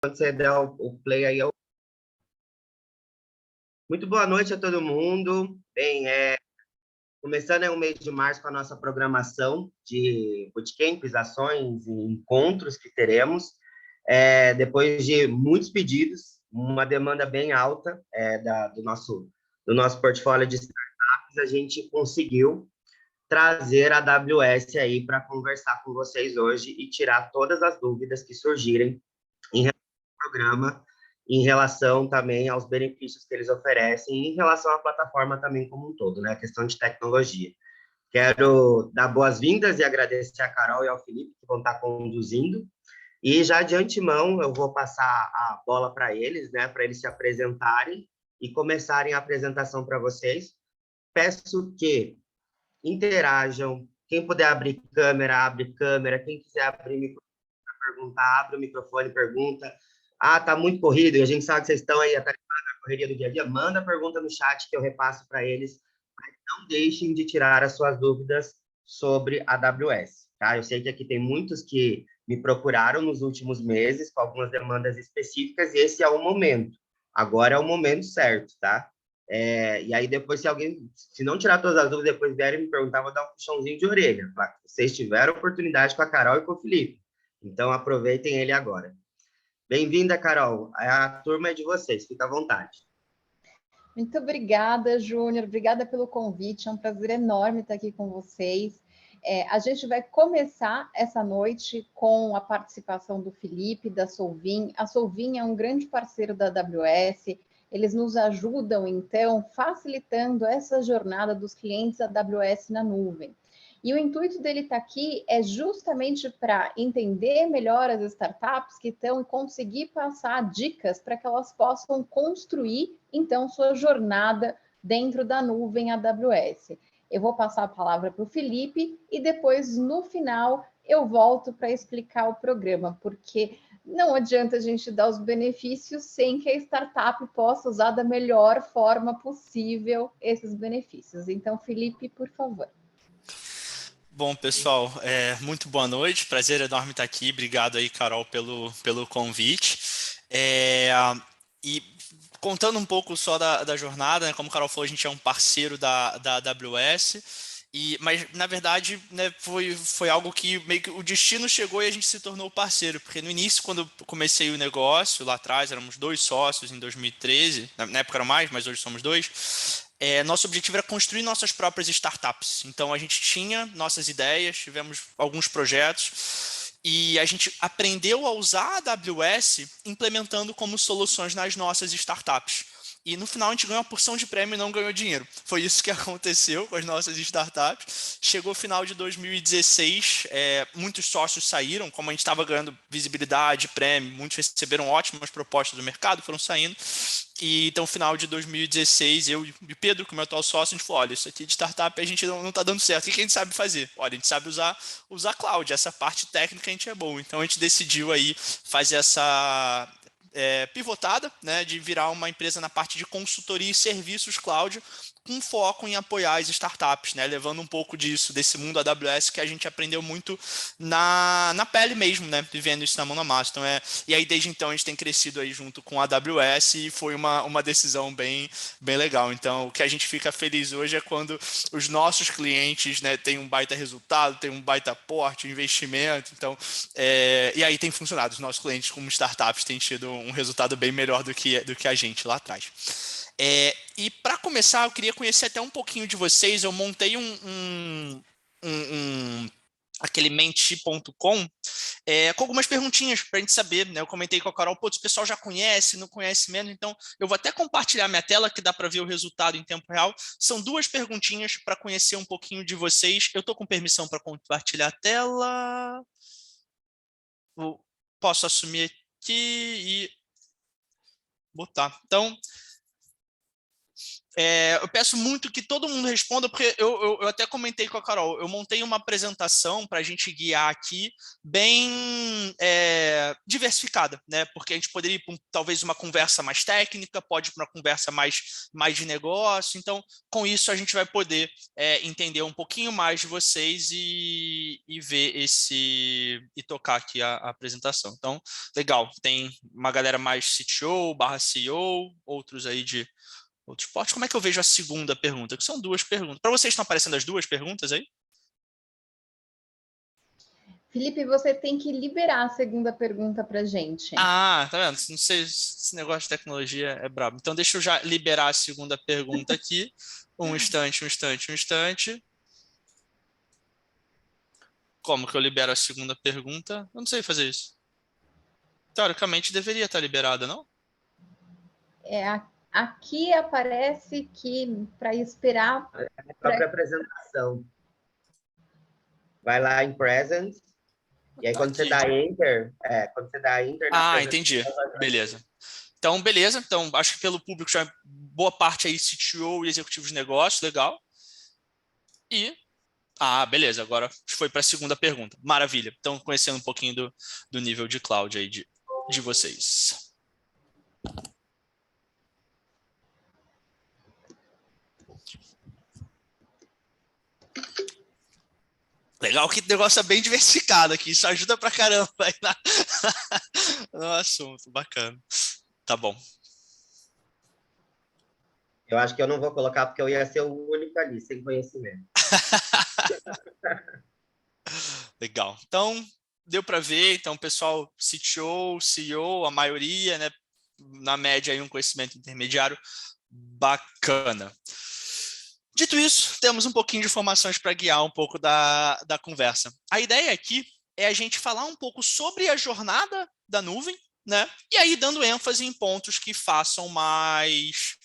Quando você der o play aí. Muito boa noite a todo mundo. Bem, começando o mês de março com a nossa programação de bootcamps, ações e encontros que teremos. Depois de muitos pedidos, uma demanda bem alta do nosso portfólio de startups, a gente conseguiu trazer a AWS aí para conversar com vocês hoje e tirar todas as dúvidas que surgirem em relação ao programa, em relação também aos benefícios que eles oferecem, e em relação à plataforma também como um todo, né? A questão de tecnologia. Quero dar boas-vindas e agradecer a Carol e ao Felipe, que vão estar conduzindo. E já de antemão, eu vou passar a bola para eles, né? Para eles se apresentarem e começarem a apresentação para vocês. Peço que interajam. Quem puder abrir câmera, abre câmera. Quem quiser abrir microfone para perguntar, abre o microfone e pergunta. Ah, tá muito corrido e a gente sabe que vocês estão aí até na correria do dia a dia. Manda a pergunta no chat que eu repasso para eles. Mas não deixem de tirar as suas dúvidas sobre a AWS. Tá? Eu sei que aqui tem muitos que me procuraram nos últimos meses com algumas demandas específicas e esse é o momento. Agora é o momento certo, tá? E aí depois, se não tirar todas as dúvidas, depois vierem me perguntar, vou dar um puxãozinho de orelha. Vocês tiveram oportunidade com a Carol e com o Felipe. Então, aproveitem ele agora. Bem-vinda, Carol. A turma é de vocês, fica à vontade. Muito obrigada, Júnior. Obrigada pelo convite. É um prazer enorme estar aqui com vocês. A gente vai começar essa noite com a participação do Felipe, da Solvin. A Solvin é um grande parceiro da AWS. Eles nos ajudam, então, facilitando essa jornada dos clientes AWS na nuvem. E o intuito dele estar aqui é justamente para entender melhor as startups que estão e conseguir passar dicas para que elas possam construir, então, sua jornada dentro da nuvem AWS. Eu vou passar a palavra para o Felipe e depois, no final, eu volto para explicar o programa, porque não adianta a gente dar os benefícios sem que a startup possa usar da melhor forma possível esses benefícios. Então, Felipe, por favor. Bom, pessoal, muito boa noite, prazer enorme estar aqui, obrigado aí, Carol, pelo convite. E contando um pouco só da jornada, né, como a Carol falou, a gente é um parceiro da AWS, mas na verdade, né, foi algo que meio que o destino chegou e a gente se tornou parceiro, porque no início, quando eu comecei o negócio, lá atrás, éramos 2 sócios em 2013, na época eram mais, mas hoje somos 2. Nosso objetivo era construir nossas próprias startups. Então, a gente tinha nossas ideias, tivemos alguns projetos e a gente aprendeu a usar a AWS implementando como soluções nas nossas startups. E no final a gente ganhou uma porção de prêmio e não ganhou dinheiro. Foi isso que aconteceu com as nossas startups. Chegou o final de 2016, muitos sócios saíram, como a gente estava ganhando visibilidade, prêmio, muitos receberam ótimas propostas do mercado, foram saindo. E então, no final de 2016, eu e Pedro, que é o meu atual sócio, a gente falou, olha, isso aqui de startup a gente não está dando certo. O que a gente sabe fazer? Olha, a gente sabe usar cloud, essa parte técnica a gente é bom. Então, a gente decidiu aí fazer essa pivotada, né, de virar uma empresa na parte de consultoria e serviços cloud, com foco em apoiar as startups, né, levando um pouco desse mundo AWS que a gente aprendeu muito na pele mesmo, né, vivendo isso na mão na massa. Então, e aí desde então a gente tem crescido aí junto com a AWS e foi uma decisão bem legal. Então, o que a gente fica feliz hoje é quando os nossos clientes, né, têm um baita resultado, têm um baita aporte, investimento. Então, e aí tem funcionado. Os nossos clientes como startups têm tido um resultado bem melhor do que a gente lá atrás. E para começar, eu queria conhecer até um pouquinho de vocês. Eu montei aquele menti.com com algumas perguntinhas para a gente saber, né? Eu comentei com a Carol, o pessoal já conhece, não conhece menos, então eu vou até compartilhar minha tela, que dá para ver o resultado em tempo real. São 2 perguntinhas para conhecer um pouquinho de vocês. Eu estou com permissão para compartilhar a tela. Posso assumir aqui e botar. Então, Eu peço muito que todo mundo responda, porque eu até comentei com a Carol, eu montei uma apresentação para a gente guiar aqui bem diversificada, né? Porque a gente poderia ir para talvez uma conversa mais técnica, pode ir para uma conversa mais de negócio, então com isso a gente vai poder entender um pouquinho mais de vocês e ver e tocar aqui a apresentação. Então, legal, tem uma galera mais CTO, /CEO, outros aí de outro esporte. Como é que eu vejo a segunda pergunta? Que são duas perguntas. Para vocês estão aparecendo as duas perguntas aí? Felipe, você tem que liberar a segunda pergunta para a gente. Ah, tá vendo? Não sei, esse negócio de tecnologia é brabo. Então, deixa eu já liberar a segunda pergunta aqui. Um instante, um instante, um instante. Como que eu libero a segunda pergunta? Eu não sei fazer isso. Teoricamente, deveria estar liberada, não? Aqui aparece que para esperar... A própria apresentação. Vai lá em Present, e aí Tá quando você aqui. dá Enter, na Ah, apresentação... entendi. Beleza. Então, beleza. Então, acho que pelo público já boa parte aí CTO e executivo de negócio, legal. Beleza. Agora foi para a segunda pergunta. Maravilha. Então, conhecendo um pouquinho do nível de cloud aí de vocês. Legal que o negócio é bem diversificado aqui. Isso ajuda pra caramba aí no assunto. Bacana. Tá bom. Eu acho que eu não vou colocar porque eu ia ser o único ali, sem conhecimento. Legal. Então, deu para ver. Então, pessoal, CTO, CEO, a maioria, né? Na média, aí um conhecimento intermediário. Bacana. Dito isso, temos um pouquinho de informações para guiar um pouco da conversa. A ideia aqui é a gente falar um pouco sobre a jornada da nuvem, né? E aí dando ênfase em pontos que façam mais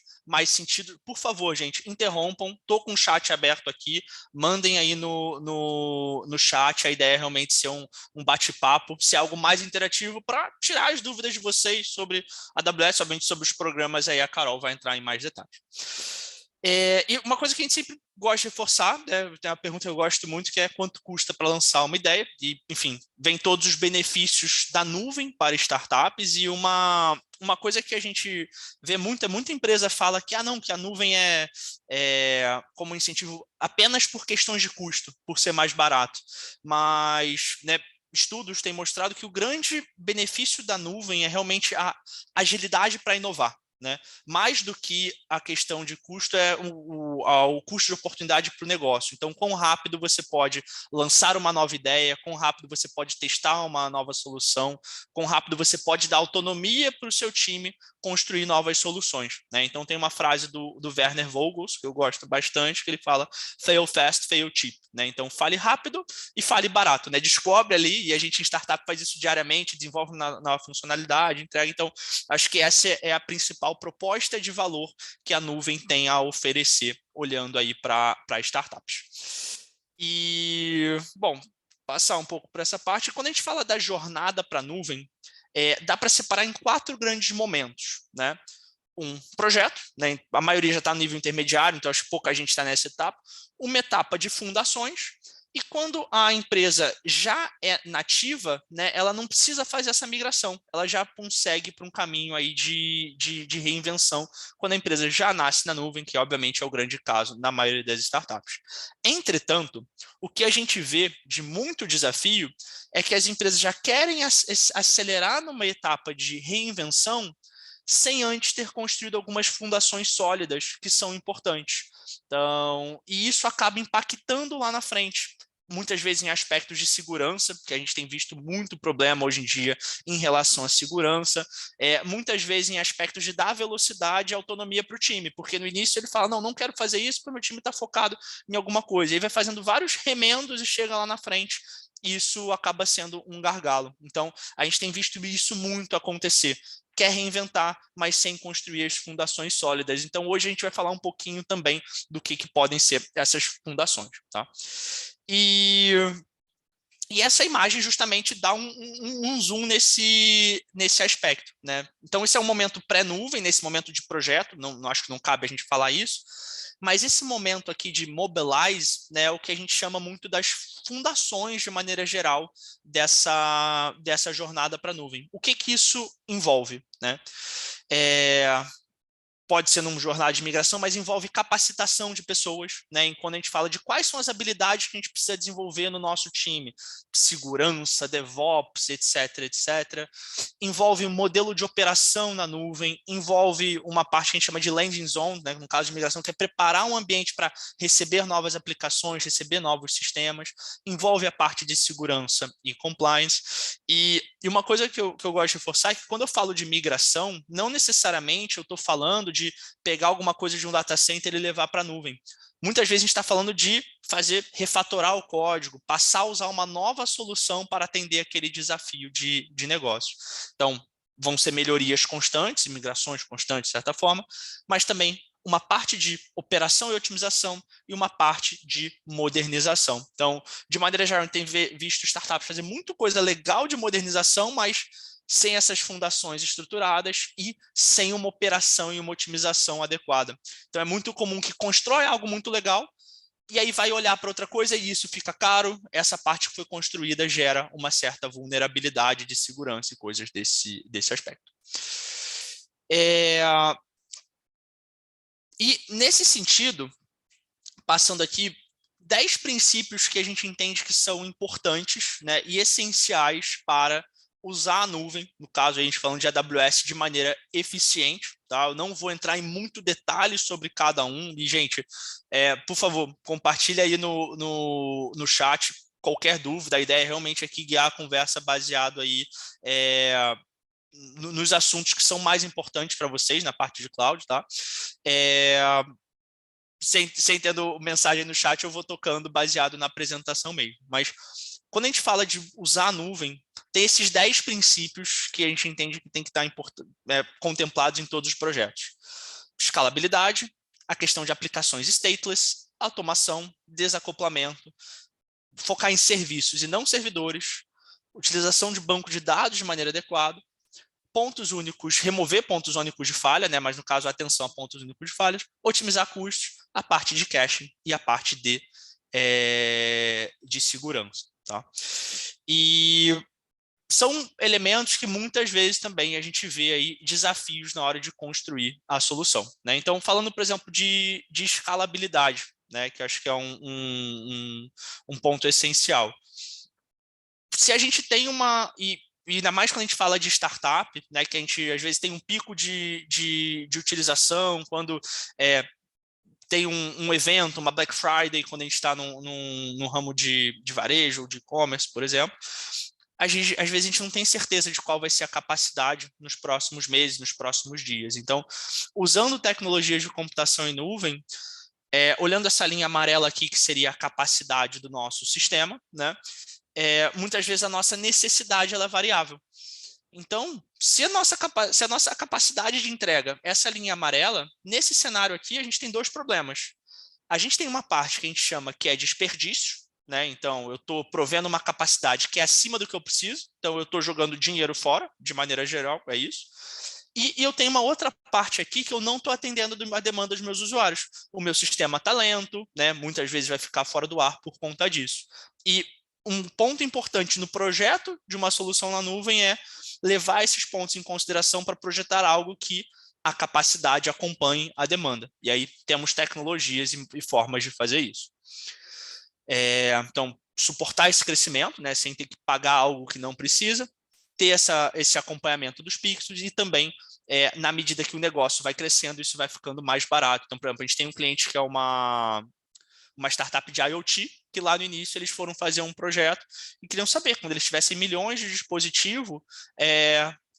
sentido. Por favor, gente, interrompam. Estou com o chat aberto aqui. Mandem aí no chat. A ideia é realmente ser um bate-papo, ser algo mais interativo para tirar as dúvidas de vocês sobre a AWS, obviamente sobre os programas. Aí a Carol vai entrar em mais detalhes. E uma coisa que a gente sempre gosta de reforçar, né, tem uma pergunta que eu gosto muito, que é quanto custa para lançar uma ideia, e, enfim, vem todos os benefícios da nuvem para startups, e uma coisa que a gente vê muita empresa fala que, não, que a nuvem é como incentivo apenas por questões de custo, por ser mais barato, mas, né, estudos têm mostrado que o grande benefício da nuvem é realmente a agilidade para inovar. Né? Mais do que a questão de custo é o custo de oportunidade para o negócio. Então, quão rápido você pode lançar uma nova ideia, quão rápido você pode testar uma nova solução, quão rápido você pode dar autonomia para o seu time construir novas soluções. Né? Então, tem uma frase do Werner Vogels, que eu gosto bastante, que ele fala fail fast, fail cheap. Né? Então, fale rápido e fale barato. Né? Descobre ali, e a gente em startup faz isso diariamente, desenvolve nova funcionalidade, entrega. Então, acho que essa é a principal proposta de valor que a nuvem tem a oferecer, olhando aí para startups. E, bom, passar um pouco por essa parte. Quando a gente fala da jornada para a nuvem, dá para separar em 4 grandes momentos, né? Um projeto, né? A maioria já está no nível intermediário, então acho que pouca gente está nessa etapa. Uma etapa de fundações, e quando a empresa já é nativa, né, ela não precisa fazer essa migração, ela já consegue para um caminho aí de reinvenção, quando a empresa já nasce na nuvem, que obviamente é o grande caso na maioria das startups. Entretanto, o que a gente vê de muito desafio é que as empresas já querem acelerar numa etapa de reinvenção sem antes ter construído algumas fundações sólidas que são importantes. Então, e isso acaba impactando lá na frente. Muitas vezes em aspectos de segurança, porque a gente tem visto muito problema hoje em dia em relação à segurança, muitas vezes em aspectos de dar velocidade e autonomia para o time, porque no início ele fala, não quero fazer isso porque o meu time está focado em alguma coisa, e aí vai fazendo vários remendos e chega lá na frente, e isso acaba sendo um gargalo. Então, a gente tem visto isso muito acontecer. Quer reinventar, mas sem construir as fundações sólidas. Então, hoje a gente vai falar um pouquinho também do que podem ser essas fundações. Tá? E E essa imagem justamente dá um zoom nesse aspecto, né? Então, esse é um momento pré-nuvem, nesse momento de projeto, não acho que não cabe a gente falar isso, mas esse momento aqui de mobilize, né, é o que a gente chama muito das fundações, de maneira geral, dessa jornada para a nuvem. O que isso envolve, né? Pode ser num jornada de migração, mas envolve capacitação de pessoas, né? E quando a gente fala de quais são as habilidades que a gente precisa desenvolver no nosso time, segurança, DevOps, etc, etc. Envolve um modelo de operação na nuvem, envolve uma parte que a gente chama de landing zone, né? No caso de migração, que é preparar um ambiente para receber novas aplicações, receber novos sistemas, envolve a parte de segurança e compliance. E uma coisa que eu gosto de reforçar é que quando eu falo de migração, não necessariamente eu estou falando de pegar alguma coisa de um data center e levar para a nuvem. Muitas vezes a gente está falando de refatorar o código, passar a usar uma nova solução para atender aquele desafio de negócio. Então, vão ser melhorias constantes, migrações constantes, de certa forma, mas também uma parte de operação e otimização e uma parte de modernização. Então, de maneira geral, a gente tem visto startups fazer muita coisa legal de modernização, mas sem essas fundações estruturadas e sem uma operação e uma otimização adequada. Então, é muito comum que constrói algo muito legal e aí vai olhar para outra coisa e isso fica caro. Essa parte que foi construída gera uma certa vulnerabilidade de segurança e coisas desse aspecto. E, nesse sentido, passando aqui, 10 princípios que a gente entende que são importantes, né, e essenciais para usar a nuvem, no caso a gente falando de AWS, de maneira eficiente. Tá? Eu não vou entrar em muito detalhe sobre cada um. E, gente, por favor, compartilha aí no chat qualquer dúvida. A ideia é realmente aqui guiar a conversa baseado aí nos assuntos que são mais importantes para vocês na parte de cloud. Tá? Sem tendo mensagem no chat, eu vou tocando baseado na apresentação mesmo. Mas quando a gente fala de usar a nuvem, tem esses 10 princípios que a gente entende que tem que estar contemplados em todos os projetos. Escalabilidade, a questão de aplicações stateless, automação, desacoplamento, focar em serviços e não servidores, utilização de banco de dados de maneira adequada, pontos únicos, remover pontos únicos de falha, né? Mas no caso, atenção a pontos únicos de falhas, otimizar custos, a parte de caching e a parte de segurança. Tá? E são elementos que muitas vezes também a gente vê aí desafios na hora de construir a solução. Né? Então, falando, por exemplo, de escalabilidade, né? Que eu acho que é um ponto essencial. Se a gente tem e ainda mais quando a gente fala de startup, né, que a gente às vezes tem um pico de utilização, quando tem um evento, uma Black Friday, quando a gente está no ramo de varejo ou de e-commerce, por exemplo, às vezes a gente não tem certeza de qual vai ser a capacidade nos próximos meses, nos próximos dias. Então, usando tecnologias de computação em nuvem, olhando essa linha amarela aqui, que seria a capacidade do nosso sistema, né? Muitas vezes a nossa necessidade ela é variável. Então, se a nossa capacidade de entrega é essa linha amarela, nesse cenário aqui a gente tem 2 problemas. A gente tem uma parte que a gente chama que é desperdício, né? Então, eu estou provendo uma capacidade que é acima do que eu preciso, então eu estou jogando dinheiro fora, de maneira geral, é isso. E eu tenho uma outra parte aqui que eu não estou atendendo a demanda dos meus usuários. O meu sistema está lento, né? Muitas vezes vai ficar fora do ar por conta disso. E um ponto importante no projeto de uma solução na nuvem é levar esses pontos em consideração para projetar algo que a capacidade acompanhe a demanda. E aí temos tecnologias e formas de fazer isso. Então, suportar esse crescimento, né, sem ter que pagar algo que não precisa, ter esse acompanhamento dos pixels e também, na medida que o negócio vai crescendo, isso vai ficando mais barato. Então, por exemplo, a gente tem um cliente que é uma startup de IoT, que lá no início eles foram fazer um projeto e queriam saber, quando eles tivessem milhões de dispositivos,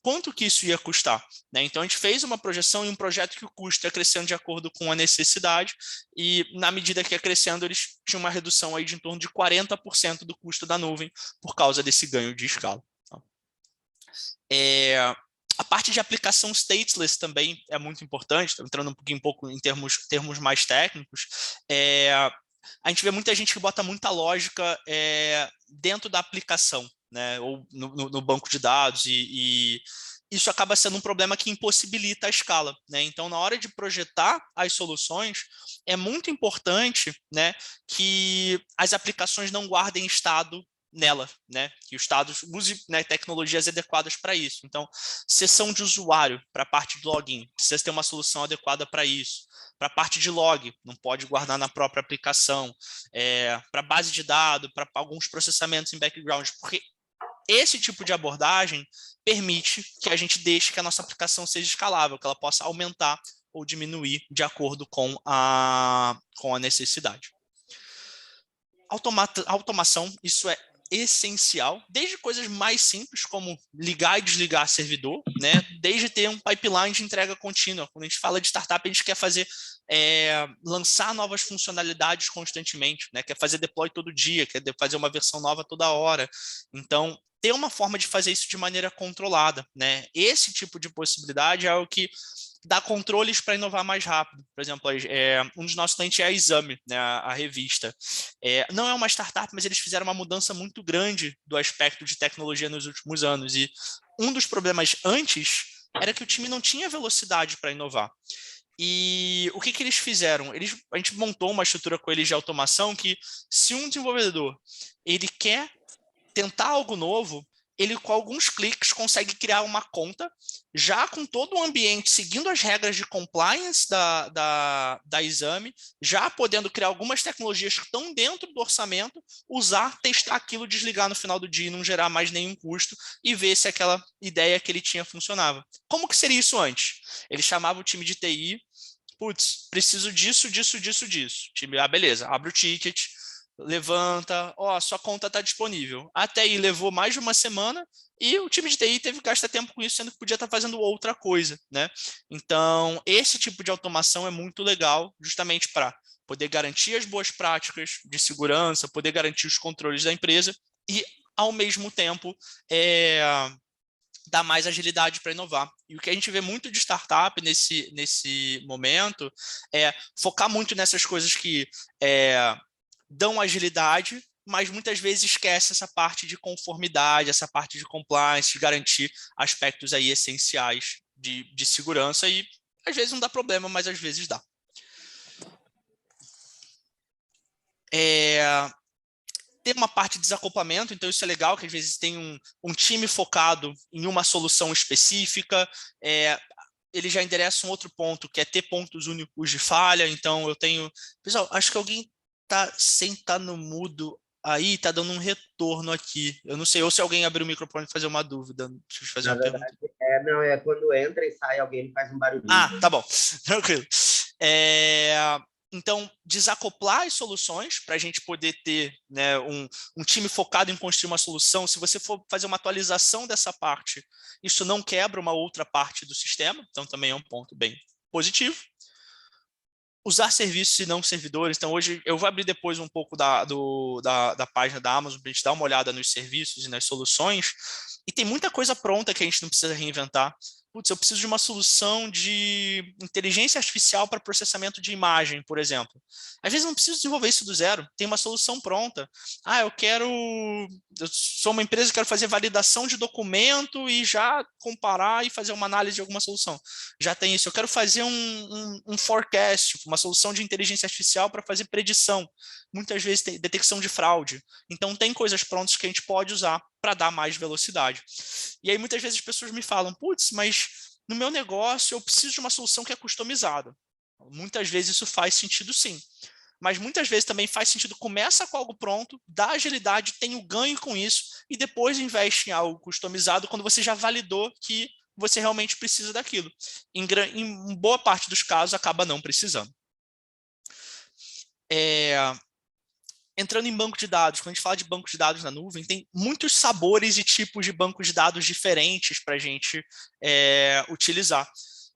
quanto que isso ia custar. Né? Então, a gente fez uma projeção e um projeto que o custo ia crescendo de acordo com a necessidade e, na medida que ia crescendo, eles tinham uma redução aí de em torno de 40% do custo da nuvem por causa desse ganho de escala. Tá? A parte de aplicação stateless também é muito importante, entrando um pouco em termos mais técnicos. a gente vê muita gente que bota muita lógica dentro da aplicação, né, ou no banco de dados, e isso acaba sendo um problema que impossibilita a escala, né? Então, na hora de projetar as soluções, é muito importante, né, que as aplicações não guardem estado nela, né, que o estado use, né, tecnologias adequadas para isso. Então, sessão de usuário para a parte de login, precisa ter uma solução adequada para isso. Para a parte de log, não pode guardar na própria aplicação. Para base de dados, para alguns processamentos em background, porque esse tipo de abordagem permite que a gente deixe que a nossa aplicação seja escalável, que ela possa aumentar ou diminuir de acordo com a necessidade. Automação, isso é essencial, desde coisas mais simples, como ligar e desligar servidor, né? Desde ter um pipeline de entrega contínua. Quando a gente fala de startup, a gente quer fazer, lançar novas funcionalidades constantemente, né? Quer fazer deploy todo dia, quer fazer uma versão nova toda hora. Então, ter uma forma de fazer isso de maneira controlada, né? Esse tipo de possibilidade é o que dá controles para inovar mais rápido. Por exemplo, um dos nossos clientes é a Exame, né, a revista. Não é uma startup, mas eles fizeram uma mudança muito grande do aspecto de tecnologia nos últimos anos. E um dos problemas antes era que o time não tinha velocidade para inovar. E o que eles fizeram? A gente montou uma estrutura com eles de automação que, se um desenvolvedor ele quer tentar algo novo, ele com alguns cliques consegue criar uma conta, já com todo o ambiente, seguindo as regras de compliance da Exame, já podendo criar algumas tecnologias que estão dentro do orçamento, usar, testar aquilo, desligar no final do dia e não gerar mais nenhum custo e ver se aquela ideia que ele tinha funcionava. Como que seria isso antes? Ele chamava o time de TI, putz, preciso disso, disso, disso, disso. O time, beleza, abre o ticket, levanta, sua conta está disponível. Até aí levou mais de uma semana e o time de TI teve que gastar tempo com isso, sendo que podia estar fazendo outra coisa, né? Então, esse tipo de automação é muito legal, justamente para poder garantir as boas práticas de segurança, poder garantir os controles da empresa e, ao mesmo tempo, dar mais agilidade para inovar. E o que a gente vê muito de startup nesse momento é focar muito nessas coisas que dão agilidade, mas muitas vezes esquece essa parte de conformidade, essa parte de compliance, de garantir aspectos aí essenciais de segurança, e às vezes não dá problema, mas às vezes dá. Tem uma parte de desacoplamento, então isso é legal, que às vezes tem um time focado em uma solução específica, ele já endereça um outro ponto, que é ter pontos únicos de falha. Então eu tenho... Pessoal, acho que alguém sem estar no mudo aí, está dando um retorno aqui. Eu não sei, ou se alguém abrir o microfone e fazer uma dúvida. Deixa eu fazer uma pergunta. Não, quando entra e sai alguém faz um barulhinho. Tá bom, tranquilo. Então, desacoplar as soluções para a gente poder ter, né, um time focado em construir uma solução. Se você for fazer uma atualização dessa parte, isso não quebra uma outra parte do sistema, então também é um ponto bem positivo. Usar serviços e não servidores. Então, hoje eu vou abrir depois um pouco da página da Amazon para a gente dar uma olhada nos serviços e nas soluções. E tem muita coisa pronta que a gente não precisa reinventar. Putz, eu preciso de uma solução de inteligência artificial para processamento de imagem, por exemplo. Às vezes não preciso desenvolver isso do zero, tem uma solução pronta. Eu sou uma empresa que quero fazer validação de documento e já comparar e fazer uma análise de alguma solução. Já tem isso. Eu quero fazer um forecast, uma solução de inteligência artificial para fazer predição. Muitas vezes tem detecção de fraude. Então, tem coisas prontas que a gente pode usar para dar mais velocidade. E aí, muitas vezes, as pessoas me falam, putz, mas no meu negócio eu preciso de uma solução que é customizada. Muitas vezes isso faz sentido, sim. Mas muitas vezes também faz sentido, começa com algo pronto, dá agilidade, tem o ganho com isso, e depois investe em algo customizado quando você já validou que você realmente precisa daquilo. Em boa parte dos casos, acaba não precisando. Entrando em banco de dados, quando a gente fala de banco de dados na nuvem, tem muitos sabores e tipos de bancos de dados diferentes para a gente utilizar.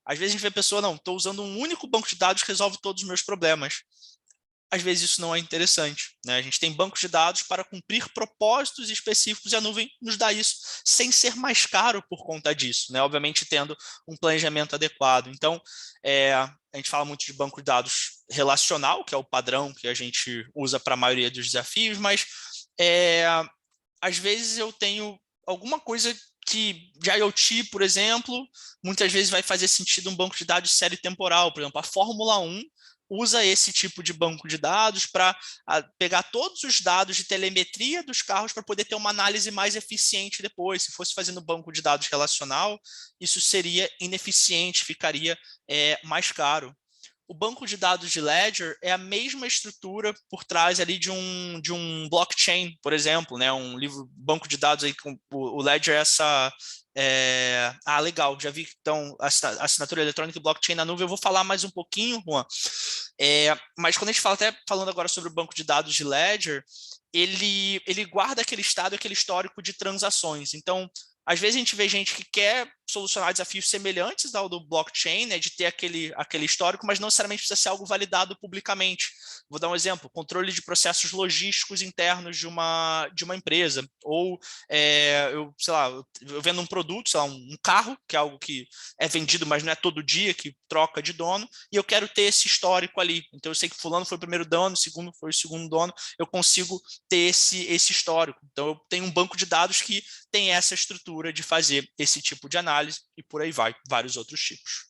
Às vezes a gente vê a pessoa, não, estou usando um único banco de dados que resolve todos os meus problemas. Às vezes isso não é interessante, né? A gente tem bancos de dados para cumprir propósitos específicos e a nuvem nos dá isso sem ser mais caro por conta disso, né? Obviamente tendo um planejamento adequado. Então, a gente fala muito de banco de dados relacional, que é o padrão que a gente usa para a maioria dos desafios, mas às vezes eu tenho alguma coisa que de IoT, por exemplo, muitas vezes vai fazer sentido um banco de dados de série temporal. Por exemplo, a Fórmula 1 usa esse tipo de banco de dados para pegar todos os dados de telemetria dos carros para poder ter uma análise mais eficiente depois. Se fosse fazendo banco de dados relacional, isso seria ineficiente, ficaria mais caro. O banco de dados de Ledger é a mesma estrutura por trás ali de um blockchain, por exemplo, né? Banco de dados aí com o Ledger é essa... legal, já vi então a assinatura eletrônica e blockchain na nuvem. Eu vou falar mais um pouquinho, Juan. Mas quando a gente fala, até falando agora sobre o banco de dados de Ledger, ele guarda aquele estado, aquele histórico de transações. Então, às vezes a gente vê gente que quer solucionar desafios semelhantes ao do blockchain, né, de ter aquele histórico, mas não necessariamente precisa ser algo validado publicamente. Vou dar um exemplo: controle de processos logísticos internos de uma empresa, ou eu vendo um produto, sei lá, um carro, que é algo que é vendido, mas não é todo dia que troca de dono, e eu quero ter esse histórico ali. Então eu sei que fulano foi o primeiro dono, o segundo foi o segundo dono, eu consigo ter esse histórico. Então eu tenho um banco de dados que tem essa estrutura de fazer esse tipo de análise, e por aí vai, vários outros tipos.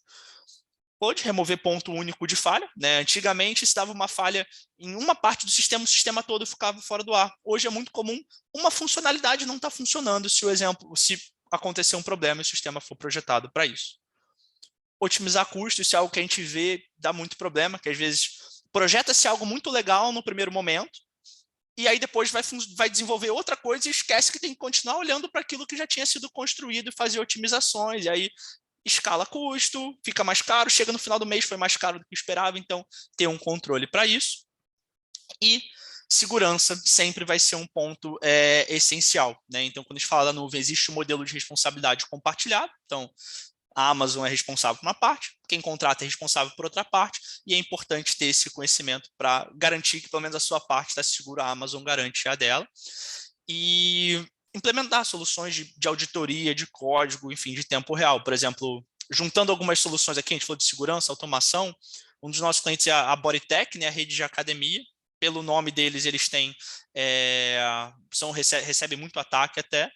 Pode remover ponto único de falha, né? Antigamente, se dava uma falha em uma parte do sistema, o sistema todo ficava fora do ar. Hoje é muito comum uma funcionalidade não estar funcionando se acontecer um problema e o sistema for projetado para isso. Otimizar custos, isso é algo que a gente vê, dá muito problema, que às vezes projeta-se algo muito legal no primeiro momento, e aí depois vai desenvolver outra coisa e esquece que tem que continuar olhando para aquilo que já tinha sido construído e fazer otimizações, e aí escala custo, fica mais caro, chega no final do mês, foi mais caro do que esperava, então ter um controle para isso. E segurança sempre vai ser um ponto essencial, né? Então, quando a gente fala da nuvem, existe um modelo de responsabilidade compartilhado, então a Amazon é responsável por uma parte, quem contrata é responsável por outra parte, e é importante ter esse conhecimento para garantir que pelo menos a sua parte está segura, a Amazon garante a dela. E implementar soluções de auditoria, de código, enfim, de tempo real. Por exemplo, juntando algumas soluções aqui, a gente falou de segurança, automação, um dos nossos clientes é a Bodytech, né, a rede de academia. Pelo nome deles, eles têm recebem muito ataque até,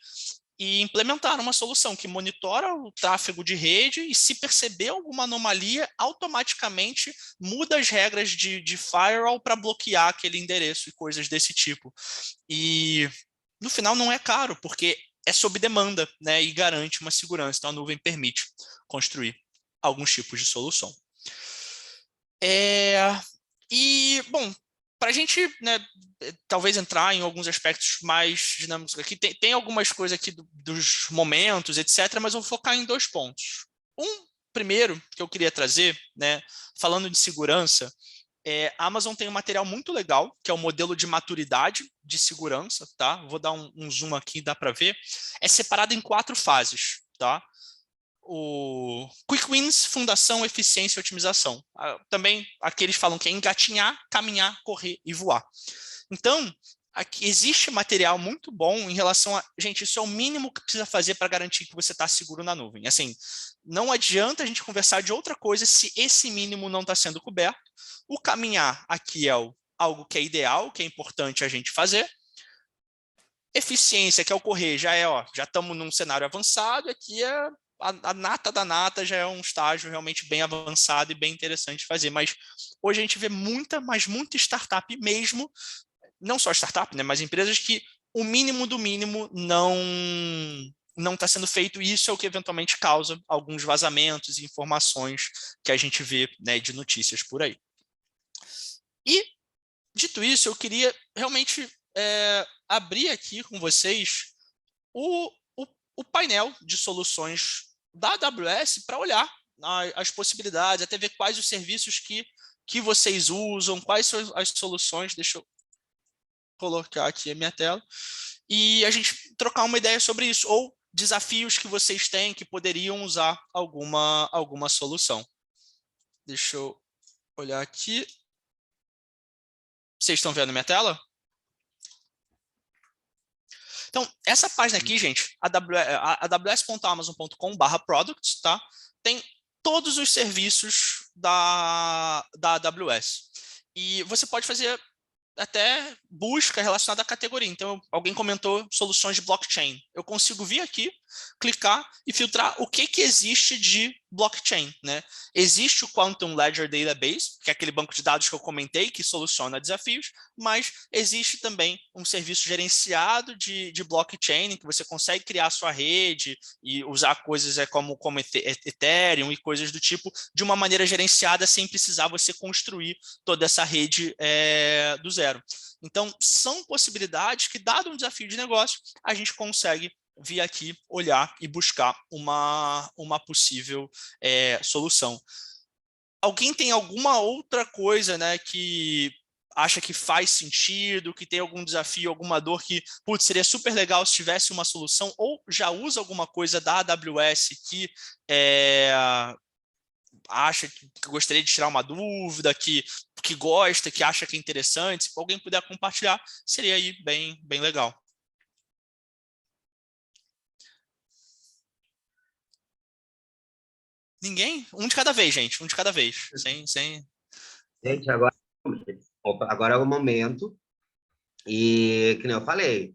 e implementaram uma solução que monitora o tráfego de rede e, se perceber alguma anomalia, automaticamente muda as regras de firewall para bloquear aquele endereço e coisas desse tipo. E no final não é caro, porque é sob demanda, né, e garante uma segurança. Então a nuvem permite construir alguns tipos de solução. Bom, para a gente, né, talvez entrar em alguns aspectos mais dinâmicos aqui, tem algumas coisas aqui dos momentos, etc., mas eu vou focar em 2 pontos. Primeiro, que eu queria trazer, né, falando de segurança, a Amazon tem um material muito legal, que é o modelo de maturidade de segurança, tá? Vou dar um zoom aqui, dá para ver. É separado em 4 fases, tá? O Quick Wins, fundação, eficiência e otimização. Também aqui eles falam que é engatinhar, caminhar, correr e voar. Então, aqui existe material muito bom em relação a... Gente, isso é o mínimo que precisa fazer para garantir que você está seguro na nuvem. Assim, não adianta a gente conversar de outra coisa se esse mínimo não está sendo coberto. O caminhar aqui é algo que é ideal, que é importante a gente fazer. Eficiência, que é o correr, já estamos num cenário avançado, aqui é a nata da nata, já é um estágio realmente bem avançado e bem interessante de fazer. Mas hoje a gente vê muita startup mesmo, não só startup, né, mas empresas que o mínimo do mínimo não está sendo feito, e isso é o que eventualmente causa alguns vazamentos e informações que a gente vê, né, de notícias por aí. E, dito isso, eu queria realmente abrir aqui com vocês o painel de soluções da AWS para olhar as possibilidades, até ver quais os serviços que vocês usam, quais são as soluções. Deixa eu colocar aqui a minha tela, e a gente trocar uma ideia sobre isso, ou desafios que vocês têm que poderiam usar alguma solução. Deixa eu olhar aqui. Vocês estão vendo minha tela? Então, essa página aqui, gente, aws.amazon.com/products, tá? Tem todos os serviços da AWS. E você pode fazer até busca relacionada à categoria. Então, alguém comentou soluções de blockchain. Eu consigo vir aqui, clicar e filtrar o que existe de blockchain, né? Existe o Quantum Ledger Database, que é aquele banco de dados que eu comentei, que soluciona desafios, mas existe também um serviço gerenciado de blockchain, que você consegue criar a sua rede e usar coisas como Ethereum e coisas do tipo, de uma maneira gerenciada, sem precisar você construir toda essa rede do zero. Então, são possibilidades que, dado um desafio de negócio, a gente consegue vir aqui, olhar e buscar uma possível solução. Alguém tem alguma outra coisa, né, que acha que faz sentido, que tem algum desafio, alguma dor que, putz, seria super legal se tivesse uma solução, ou já usa alguma coisa da AWS que acha que gostaria de tirar uma dúvida, que gosta, que acha que é interessante, se alguém puder compartilhar, seria aí bem legal. Ninguém? Um de cada vez, gente, um de cada vez. Gente, agora é o momento, e que nem eu falei,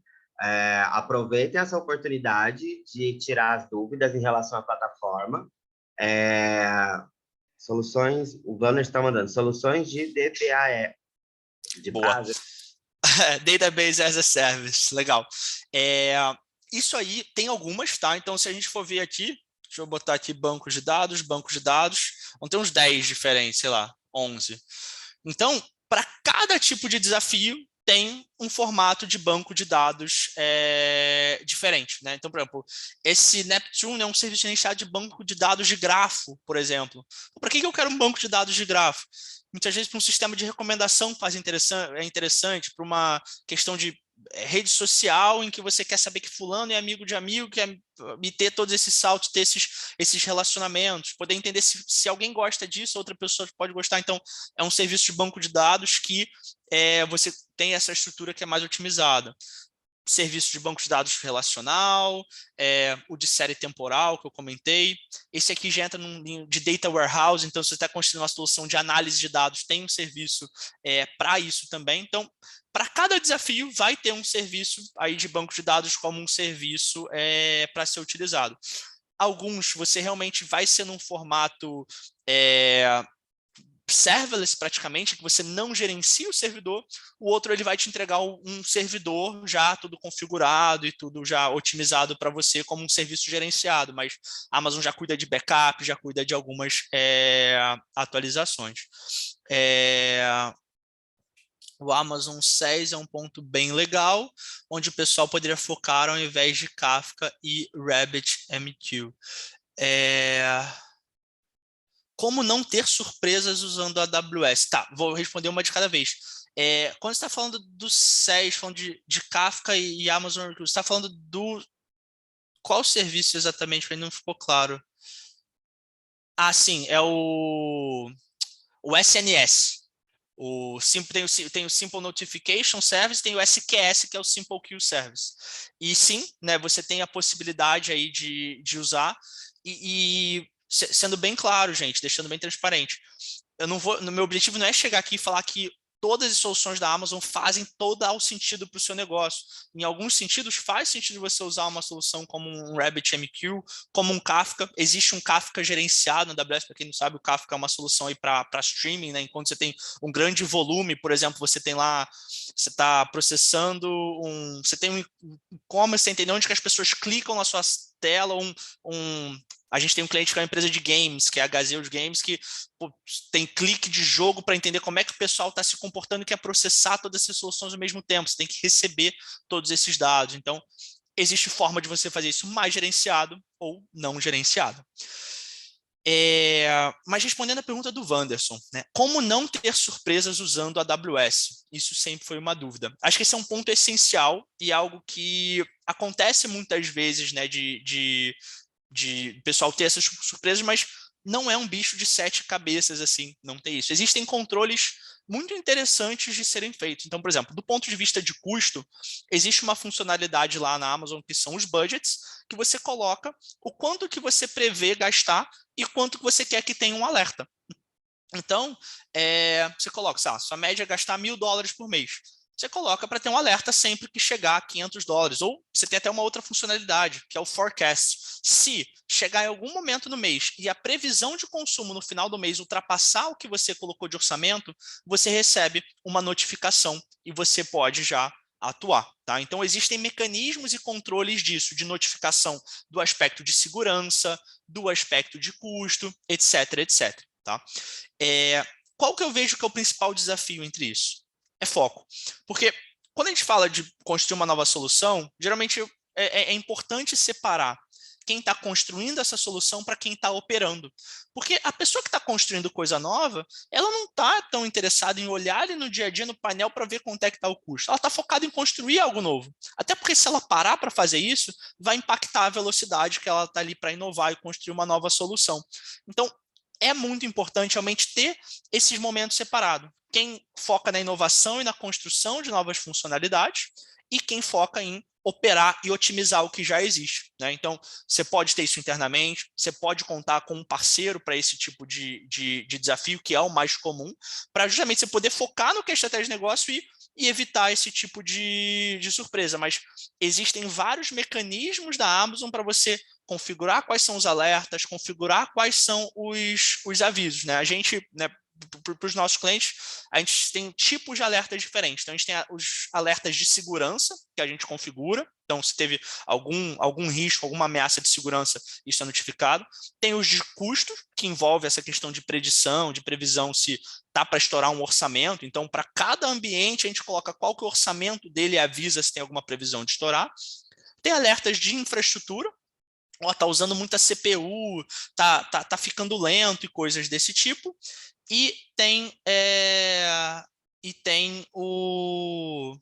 aproveitem essa oportunidade de tirar as dúvidas em relação à plataforma. Soluções, o Banner está mandando, soluções de DBAE, de Boa. base. Database as a Service, legal. Isso aí tem algumas, tá? Então, se a gente for ver aqui, deixa eu botar aqui bancos de dados, vão ter uns 10 diferentes, sei lá, 11. Então, para cada tipo de desafio, tem um formato de banco de dados diferente, né? Então, por exemplo, esse Neptune é um serviço gerenciado de banco de dados de grafo, por exemplo. Para que eu quero um banco de dados de grafo? Muitas vezes para um sistema de recomendação é interessante, para uma questão de rede social em que você quer saber que fulano é amigo de amigo, quer ter todos esses saltos, ter esses relacionamentos, poder entender se alguém gosta disso, outra pessoa pode gostar. Então, é um serviço de banco de dados que você tem essa estrutura que é mais otimizada. Serviço de banco de dados relacional, o de série temporal, que eu comentei. Esse aqui já entra num de data warehouse, então se você está construindo uma solução de análise de dados, tem um serviço para isso também. Então, para cada desafio, vai ter um serviço aí de banco de dados como um serviço para ser utilizado. Alguns, você realmente vai ser num formato serverless praticamente, que você não gerencia o servidor, o outro ele vai te entregar um servidor já tudo configurado e tudo já otimizado para você como um serviço gerenciado, mas a Amazon já cuida de backup, já cuida de algumas atualizações. O Amazon SaaS é um ponto bem legal, onde o pessoal poderia focar ao invés de Kafka e RabbitMQ. Como não ter surpresas usando a AWS? Tá, vou responder uma de cada vez. Quando você está falando do SaaS, falando de Kafka e Amazon, você está falando do... Qual serviço exatamente? Não ficou claro. Ah, sim, é o SNS. Tem o Simple Notification Service, tem o SQS, que é o Simple Queue Service. E sim, né, você tem a possibilidade aí de usar sendo bem claro, gente, deixando bem transparente. No meu objetivo não é chegar aqui e falar que todas as soluções da Amazon fazem total sentido para o seu negócio. Em alguns sentidos, faz sentido você usar uma solução como um RabbitMQ, como um Kafka. Existe um Kafka gerenciado na AWS, para quem não sabe, o Kafka é uma solução para streaming, né? Enquanto você tem um grande volume, por exemplo, você tem lá, você está processando você tem um e-commerce, você entende onde que as pessoas clicam na sua tela, a gente tem um cliente que é uma empresa de games, que é a Gazelle Games, que tem clique de jogo para entender como é que o pessoal está se comportando e quer processar todas essas soluções ao mesmo tempo. Você tem que receber todos esses dados. Então, existe forma de você fazer isso mais gerenciado ou não gerenciado. Mas respondendo a pergunta do Wanderson, né, como não ter surpresas usando a AWS? Isso sempre foi uma dúvida. Acho que esse é um ponto essencial e algo que acontece muitas vezes, né, de o pessoal ter essas surpresas, mas não é um bicho de 7 cabeças, assim, não tem isso. Existem controles muito interessantes de serem feitos. Então, por exemplo, do ponto de vista de custo, existe uma funcionalidade lá na Amazon que são os budgets, que você coloca o quanto que você prevê gastar e quanto que você quer que tenha um alerta. Então, você coloca, sei lá, sua média é gastar $1.000 por mês. Você coloca para ter um alerta sempre que chegar a $500. Ou você tem até uma outra funcionalidade, que é o forecast. Se chegar em algum momento no mês e a previsão de consumo no final do mês ultrapassar o que você colocou de orçamento, você recebe uma notificação e você pode já atuar. Tá? Então, existem mecanismos e controles disso, de notificação do aspecto de segurança, do aspecto de custo, etc, etc. Tá? Qual que eu vejo que é o principal desafio entre isso? É foco. Porque quando a gente fala de construir uma nova solução, geralmente é importante separar quem está construindo essa solução para quem está operando. Porque a pessoa que está construindo coisa nova, ela não está tão interessada em olhar ali no dia a dia no painel para ver quanto é que está o custo. Ela está focada em construir algo novo. Até porque se ela parar para fazer isso, vai impactar a velocidade que ela está ali para inovar e construir uma nova solução. Então, é muito importante realmente ter esses momentos separados. Quem foca na inovação e na construção de novas funcionalidades e quem foca em operar e otimizar o que já existe. Né? Então, você pode ter isso internamente, você pode contar com um parceiro para esse tipo de desafio, que é o mais comum, para justamente você poder focar no que é estratégia de negócio e evitar esse tipo de surpresa. Mas existem vários mecanismos da Amazon para você configurar quais são os alertas, configurar quais são os avisos. Né? A gente, né, para os nossos clientes, a gente tem tipos de alertas diferentes. Então, a gente tem os alertas de segurança, que a gente configura. Então, se teve algum risco, alguma ameaça de segurança, isso é notificado. Tem os de custo, que envolve essa questão de predição, de previsão, se está para estourar um orçamento. Então, para cada ambiente, a gente coloca qual que é o orçamento dele e avisa se tem alguma previsão de estourar. Tem alertas de infraestrutura, tá usando muita CPU, tá ficando lento e coisas desse tipo. E tem o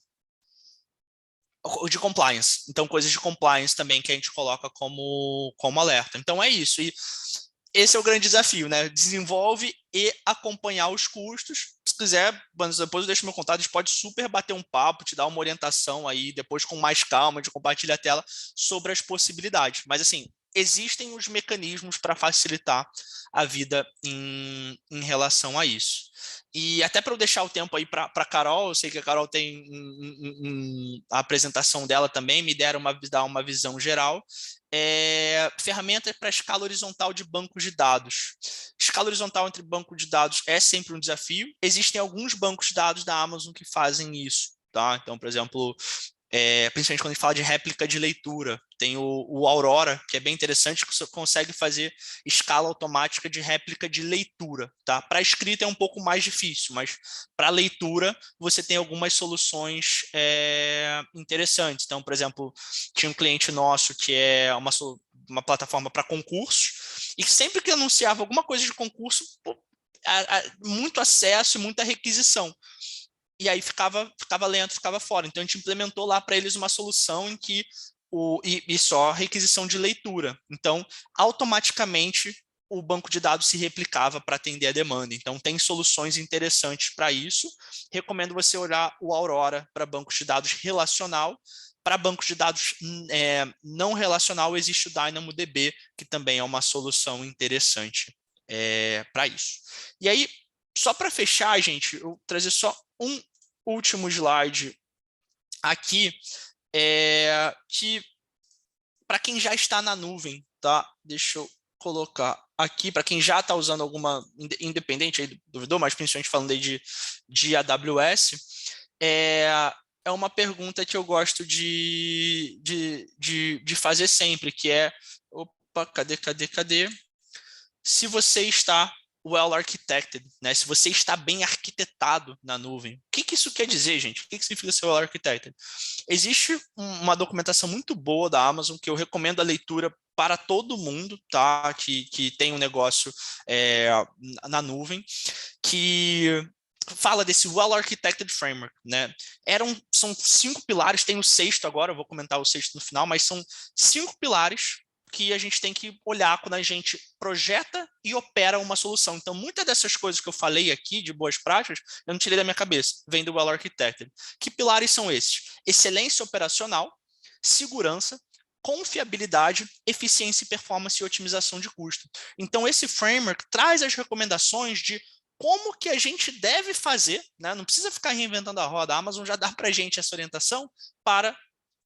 de compliance. Então, coisas de compliance também que a gente coloca como alerta. Então, é isso. E esse é o grande desafio, né? Desenvolve e acompanhar os custos. Se quiser, depois eu deixo meu contato, a gente pode super bater um papo, te dar uma orientação aí, depois com mais calma, de compartilhar a tela sobre as possibilidades. Mas, assim, existem os mecanismos para facilitar a vida em relação a isso. E até para eu deixar o tempo aí para a Carol, eu sei que a Carol tem a apresentação dela também, me deram dar uma visão geral. Ferramenta para escala horizontal de bancos de dados. Escala horizontal entre banco de dados é sempre um desafio. Existem alguns bancos de dados da Amazon que fazem isso. Tá? Então, por exemplo, principalmente quando a gente fala de réplica de leitura, tem o Aurora, que é bem interessante, que você consegue fazer escala automática de réplica de leitura. Tá? Para escrita é um pouco mais difícil, mas para leitura você tem algumas soluções interessantes. Então, por exemplo, tinha um cliente nosso que é uma plataforma para concursos, e sempre que anunciava alguma coisa de concurso, muito acesso e muita requisição. E aí ficava lento, ficava fora. Então, a gente implementou lá para eles uma solução em que só requisição de leitura. Então, automaticamente, o banco de dados se replicava para atender a demanda. Então, tem soluções interessantes para isso. Recomendo você olhar o Aurora para bancos de dados relacional. Para bancos de dados não relacional, existe o DynamoDB, que também é uma solução interessante para isso. E aí, só para fechar, gente, eu vou trazer só um último slide aqui, que para quem já está na nuvem, tá? Deixa eu colocar aqui, para quem já está usando alguma, independente aí do duvidor, mas principalmente falando aí de AWS, é uma pergunta que eu gosto de fazer sempre, que é, opa, cadê? Se você está well architected, né? Se você está bem arquitetado na nuvem. O que isso quer dizer, gente? O que significa ser well architected? Existe uma documentação muito boa da Amazon que eu recomendo a leitura para todo mundo, tá? Que tem um negócio na nuvem, que fala desse well architected framework, né? São 5 pilares, tem o 6º agora, eu vou comentar o 6º no final, mas são 5 pilares que a gente tem que olhar quando a gente projeta e opera uma solução. Então, muitas dessas coisas que eu falei aqui, de boas práticas, eu não tirei da minha cabeça, vem do Well Architected. Que pilares são esses? Excelência operacional, segurança, confiabilidade, eficiência e performance e otimização de custo. Então, esse framework traz as recomendações de como que a gente deve fazer, né? Não precisa ficar reinventando a roda, a Amazon já dá para a gente essa orientação para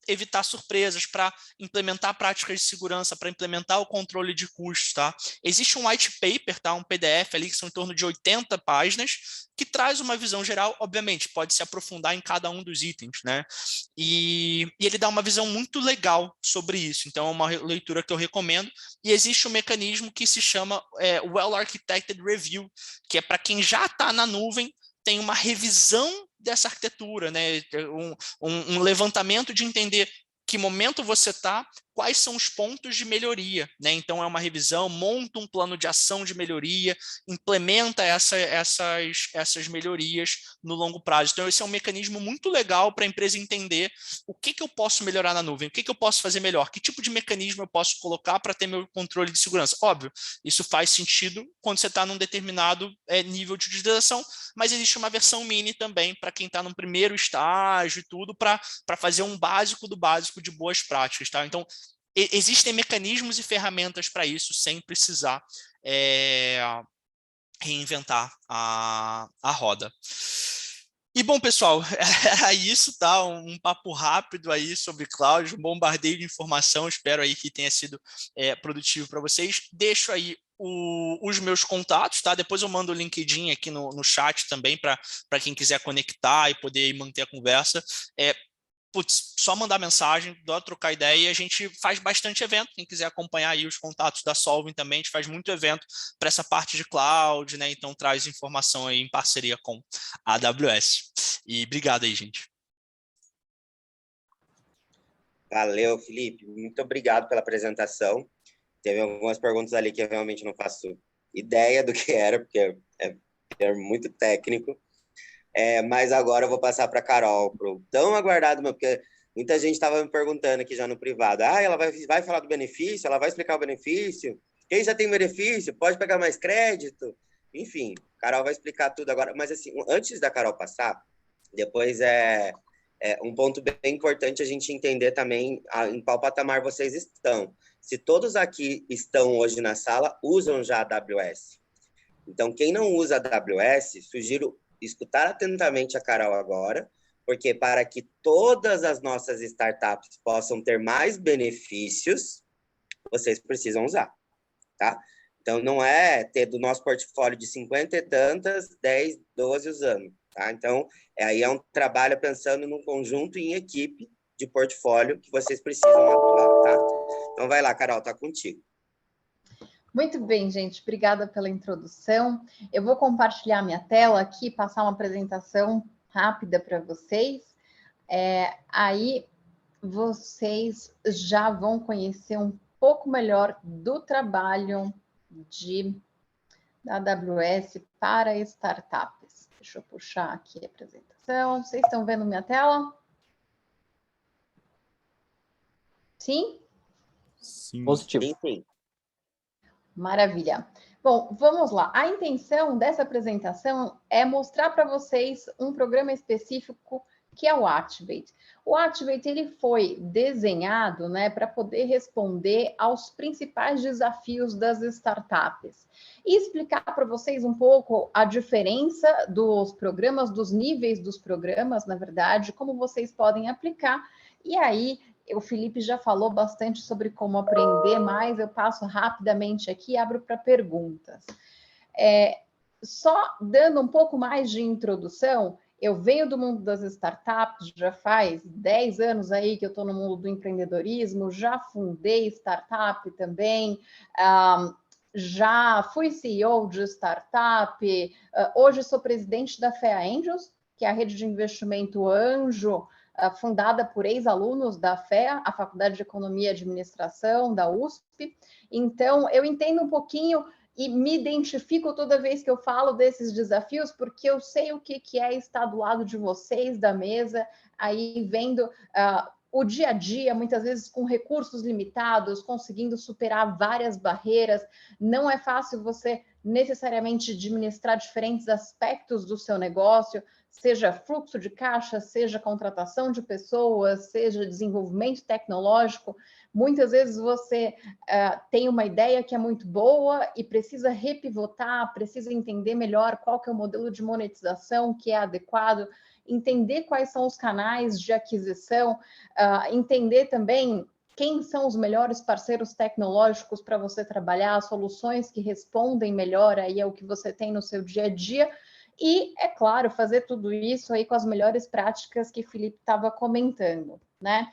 evitar surpresas, para implementar práticas de segurança, para implementar o controle de custos, tá? Existe um white paper, tá? Um PDF ali que são em torno de 80 páginas, que traz uma visão geral, obviamente, pode se aprofundar em cada um dos itens, né? E ele dá uma visão muito legal sobre isso, então é uma leitura que eu recomendo, e existe um mecanismo que se chama Well Architected Review, que é para quem já está na nuvem, tem uma revisão dessa arquitetura, né? Um levantamento de entender que momento você está, quais são os pontos de melhoria, né? Então é uma revisão, monta um plano de ação de melhoria, implementa essas melhorias no longo prazo. Então esse é um mecanismo muito legal para a empresa entender o que eu posso melhorar na nuvem, o que eu posso fazer melhor, que tipo de mecanismo eu posso colocar para ter meu controle de segurança. Óbvio, isso faz sentido quando você está num determinado nível de utilização, mas existe uma versão mini também para quem está no primeiro estágio e tudo, para fazer um básico do básico de boas práticas, tá? Então, existem mecanismos e ferramentas para isso, sem precisar reinventar a roda. E, bom, pessoal, era isso, tá? Um papo rápido aí sobre cloud, um bombardeio de informação, espero aí que tenha sido produtivo para vocês. Deixo aí os meus contatos, tá? Depois eu mando o LinkedIn aqui no chat também, para quem quiser conectar e poder manter a conversa. Só mandar mensagem, dá trocar ideia, e a gente faz bastante evento. Quem quiser acompanhar aí os contatos da Solving também, a gente faz muito evento para essa parte de cloud, né? Então traz informação aí em parceria com a AWS. E obrigado aí, gente. Valeu, Felipe. Muito obrigado pela apresentação. Teve algumas perguntas ali que eu realmente não faço ideia do que era, porque é muito técnico. Mas agora eu vou passar para a Carol, pro tão aguardado, porque muita gente estava me perguntando aqui já no privado, ela vai falar do benefício, ela vai explicar o benefício, quem já tem benefício pode pegar mais crédito, enfim, Carol vai explicar tudo agora, mas assim, antes da Carol passar, depois um ponto bem importante a gente entender também em qual patamar vocês estão. Se todos aqui estão hoje na sala, usam já a AWS. Então, quem não usa a AWS, sugiro escutar atentamente a Carol agora, porque para que todas as nossas startups possam ter mais benefícios, vocês precisam usar, tá? Então, não é ter do nosso portfólio de 50 e tantas, 10, 12 usando, tá? Então, aí é um trabalho pensando num conjunto em equipe de portfólio que vocês precisam atuar, tá? Então, vai lá, Carol, tá contigo. Muito bem, gente. Obrigada pela introdução. Eu vou compartilhar minha tela aqui, passar uma apresentação rápida para vocês. Aí vocês já vão conhecer um pouco melhor do trabalho da AWS para startups. Deixa eu puxar aqui a apresentação. Vocês estão vendo minha tela? Sim? Sim. Positivo. Sim. Maravilha. Bom, vamos lá. A intenção dessa apresentação é mostrar para vocês um programa específico que é o Activate. O Activate ele foi desenhado, né, para poder responder aos principais desafios das startups e explicar para vocês um pouco a diferença dos programas, dos níveis dos programas, na verdade, como vocês podem aplicar. E aí o Felipe já falou bastante sobre como aprender mais, eu passo rapidamente aqui e abro para perguntas. Só dando um pouco mais de introdução, eu venho do mundo das startups, já faz 10 anos aí que eu estou no mundo do empreendedorismo, já fundei startup também, já fui CEO de startup, hoje sou presidente da FEA Angels, que é a rede de investimento anjo, fundada por ex-alunos da FEA, a Faculdade de Economia e Administração da USP. Então, eu entendo um pouquinho e me identifico toda vez que eu falo desses desafios, porque eu sei o que é estar do lado de vocês, da mesa, aí vendo o dia a dia, muitas vezes com recursos limitados, conseguindo superar várias barreiras. Não é fácil você necessariamente administrar diferentes aspectos do seu negócio, seja fluxo de caixa, seja contratação de pessoas, seja desenvolvimento tecnológico. Muitas vezes você tem uma ideia que é muito boa e precisa repivotar, precisa entender melhor qual que é o modelo de monetização que é adequado, entender quais são os canais de aquisição, entender também quem são os melhores parceiros tecnológicos para você trabalhar, soluções que respondem melhor aí ao que você tem no seu dia a dia. E, é claro, fazer tudo isso aí com as melhores práticas que o Felipe estava comentando, né?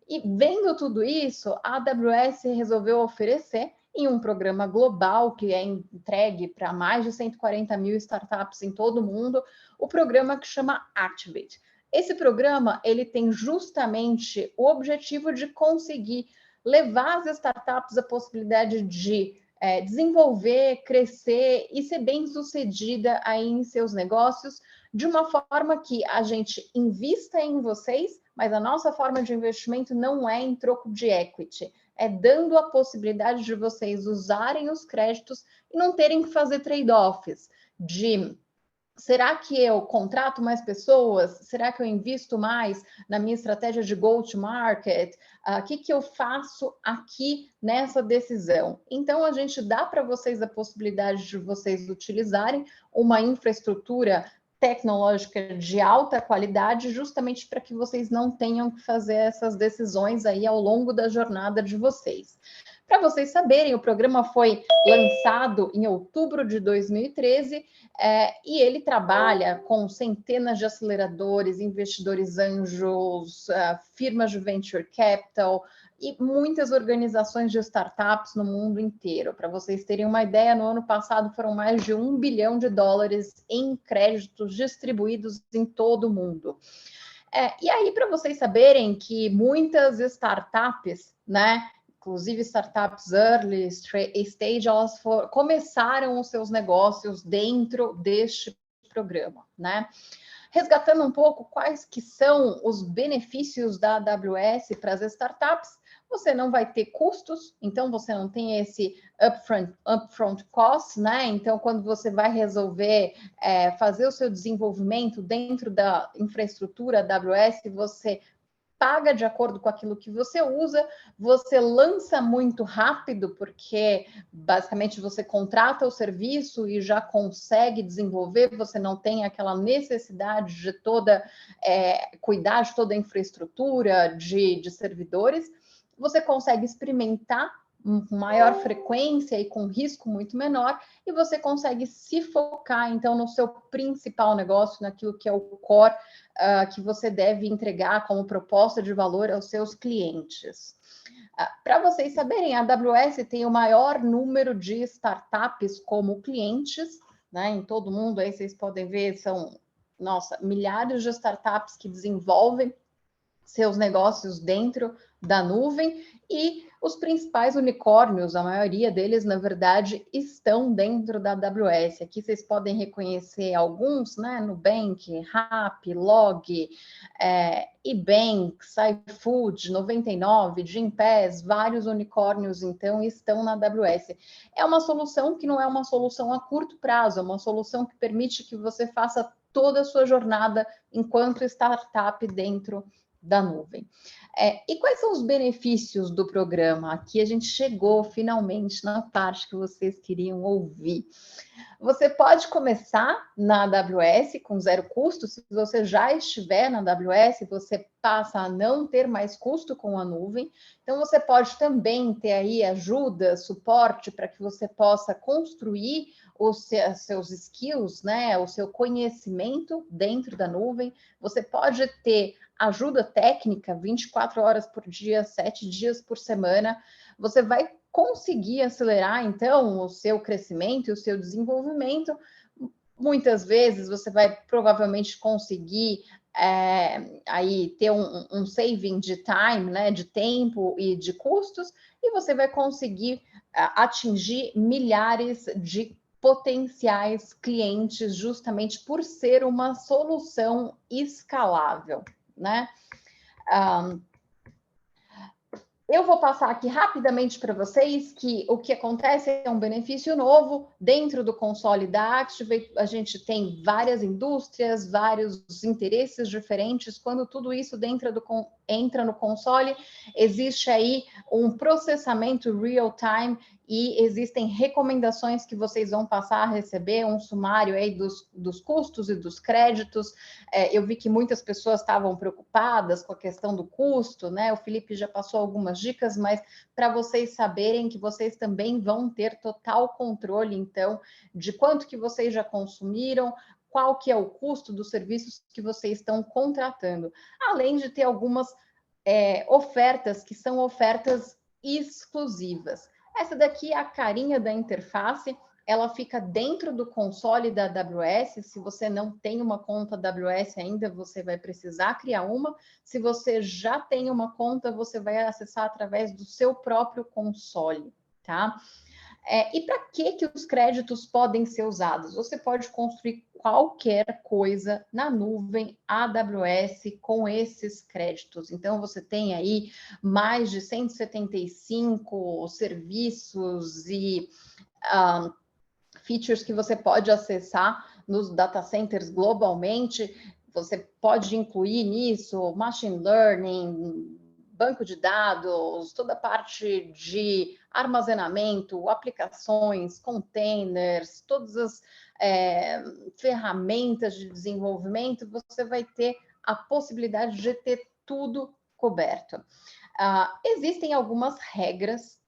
E vendo tudo isso, a AWS resolveu oferecer em um programa global que é entregue para mais de 140 mil startups em todo o mundo, o programa que chama Activate. Esse programa ele tem justamente o objetivo de conseguir levar as startups a possibilidade de desenvolver, crescer e ser bem-sucedida aí em seus negócios, de uma forma que a gente invista em vocês, mas a nossa forma de investimento não é em troco de equity, é dando a possibilidade de vocês usarem os créditos e não terem que fazer trade-offs de será que eu contrato mais pessoas? Será que eu invisto mais na minha estratégia de go-to-market? O que eu faço aqui nessa decisão? Então, a gente dá para vocês a possibilidade de vocês utilizarem uma infraestrutura tecnológica de alta qualidade, justamente para que vocês não tenham que fazer essas decisões aí ao longo da jornada de vocês. Para vocês saberem, o programa foi lançado em outubro de 2013 e ele trabalha com centenas de aceleradores, investidores anjos, firmas de venture capital e muitas organizações de startups no mundo inteiro. Para vocês terem uma ideia, no ano passado foram mais de $1 bilhão em créditos distribuídos em todo o mundo. E aí, para vocês saberem que muitas startups, né, inclusive startups early stage, elas começaram os seus negócios dentro deste programa, né? Resgatando um pouco quais que são os benefícios da AWS para as startups, você não vai ter custos, então você não tem esse upfront cost, né? Então, quando você vai resolver fazer o seu desenvolvimento dentro da infraestrutura AWS, você paga de acordo com aquilo que você usa, você lança muito rápido, porque basicamente você contrata o serviço e já consegue desenvolver, você não tem aquela necessidade de cuidar de toda a infraestrutura de servidores, você consegue experimentar com maior frequência e com risco muito menor, e você consegue se focar, então, no seu principal negócio, naquilo que é o core que você deve entregar como proposta de valor aos seus clientes. Para vocês saberem, a AWS tem o maior número de startups como clientes, né, em todo mundo. Aí vocês podem ver, são, milhares de startups que desenvolvem seus negócios dentro da nuvem, e os principais unicórnios, a maioria deles, na verdade, estão dentro da AWS. Aqui vocês podem reconhecer alguns, né? Nubank, Rappi, Log, eBanks, iFood, 99, Gympass, vários unicórnios, então, estão na AWS. É uma solução que não é uma solução a curto prazo, é uma solução que permite que você faça toda a sua jornada enquanto startup dentro da nuvem. E quais são os benefícios do programa? Aqui a gente chegou finalmente na parte que vocês queriam ouvir. Você pode começar na AWS com 0 custo. Se você já estiver na AWS, você passa a não ter mais custo com a nuvem. Então, você pode também ter aí ajuda, suporte para que você possa construir os seus skills, né, o seu conhecimento dentro da nuvem. Você pode ter ajuda técnica 24 horas por dia, 7 dias por semana. Você vai conseguir acelerar, então, o seu crescimento e o seu desenvolvimento. Muitas vezes você vai provavelmente conseguir aí ter um saving de time, né, de tempo e de custos, e você vai conseguir atingir milhares de potenciais clientes, justamente por ser uma solução escalável, né? Eu vou passar aqui rapidamente para vocês que o que acontece é um benefício novo dentro do console da Activate. A gente tem várias indústrias, vários interesses diferentes. Quando tudo isso entra no console, existe aí um processamento real-time e existem recomendações que vocês vão passar a receber, um sumário aí dos custos e dos créditos. Eu vi que muitas pessoas estavam preocupadas com a questão do custo, né? O Felipe já passou algumas dicas, mas para vocês saberem que vocês também vão ter total controle, então, de quanto que vocês já consumiram, qual que é o custo dos serviços que vocês estão contratando, além de ter algumas ofertas que são ofertas exclusivas. Essa daqui é a carinha da interface, ela fica dentro do console da AWS. Se você não tem uma conta AWS ainda, você vai precisar criar uma. Se você já tem uma conta, você vai acessar através do seu próprio console, tá? E para que os créditos podem ser usados? Você pode construir qualquer coisa na nuvem AWS com esses créditos. Então, você tem aí mais de 175 serviços e features que você pode acessar nos data centers globalmente. Você pode incluir nisso machine learning, banco de dados, toda a parte de armazenamento, aplicações, containers, todas as ferramentas de desenvolvimento. Você vai ter a possibilidade de ter tudo coberto. Existem algumas regras,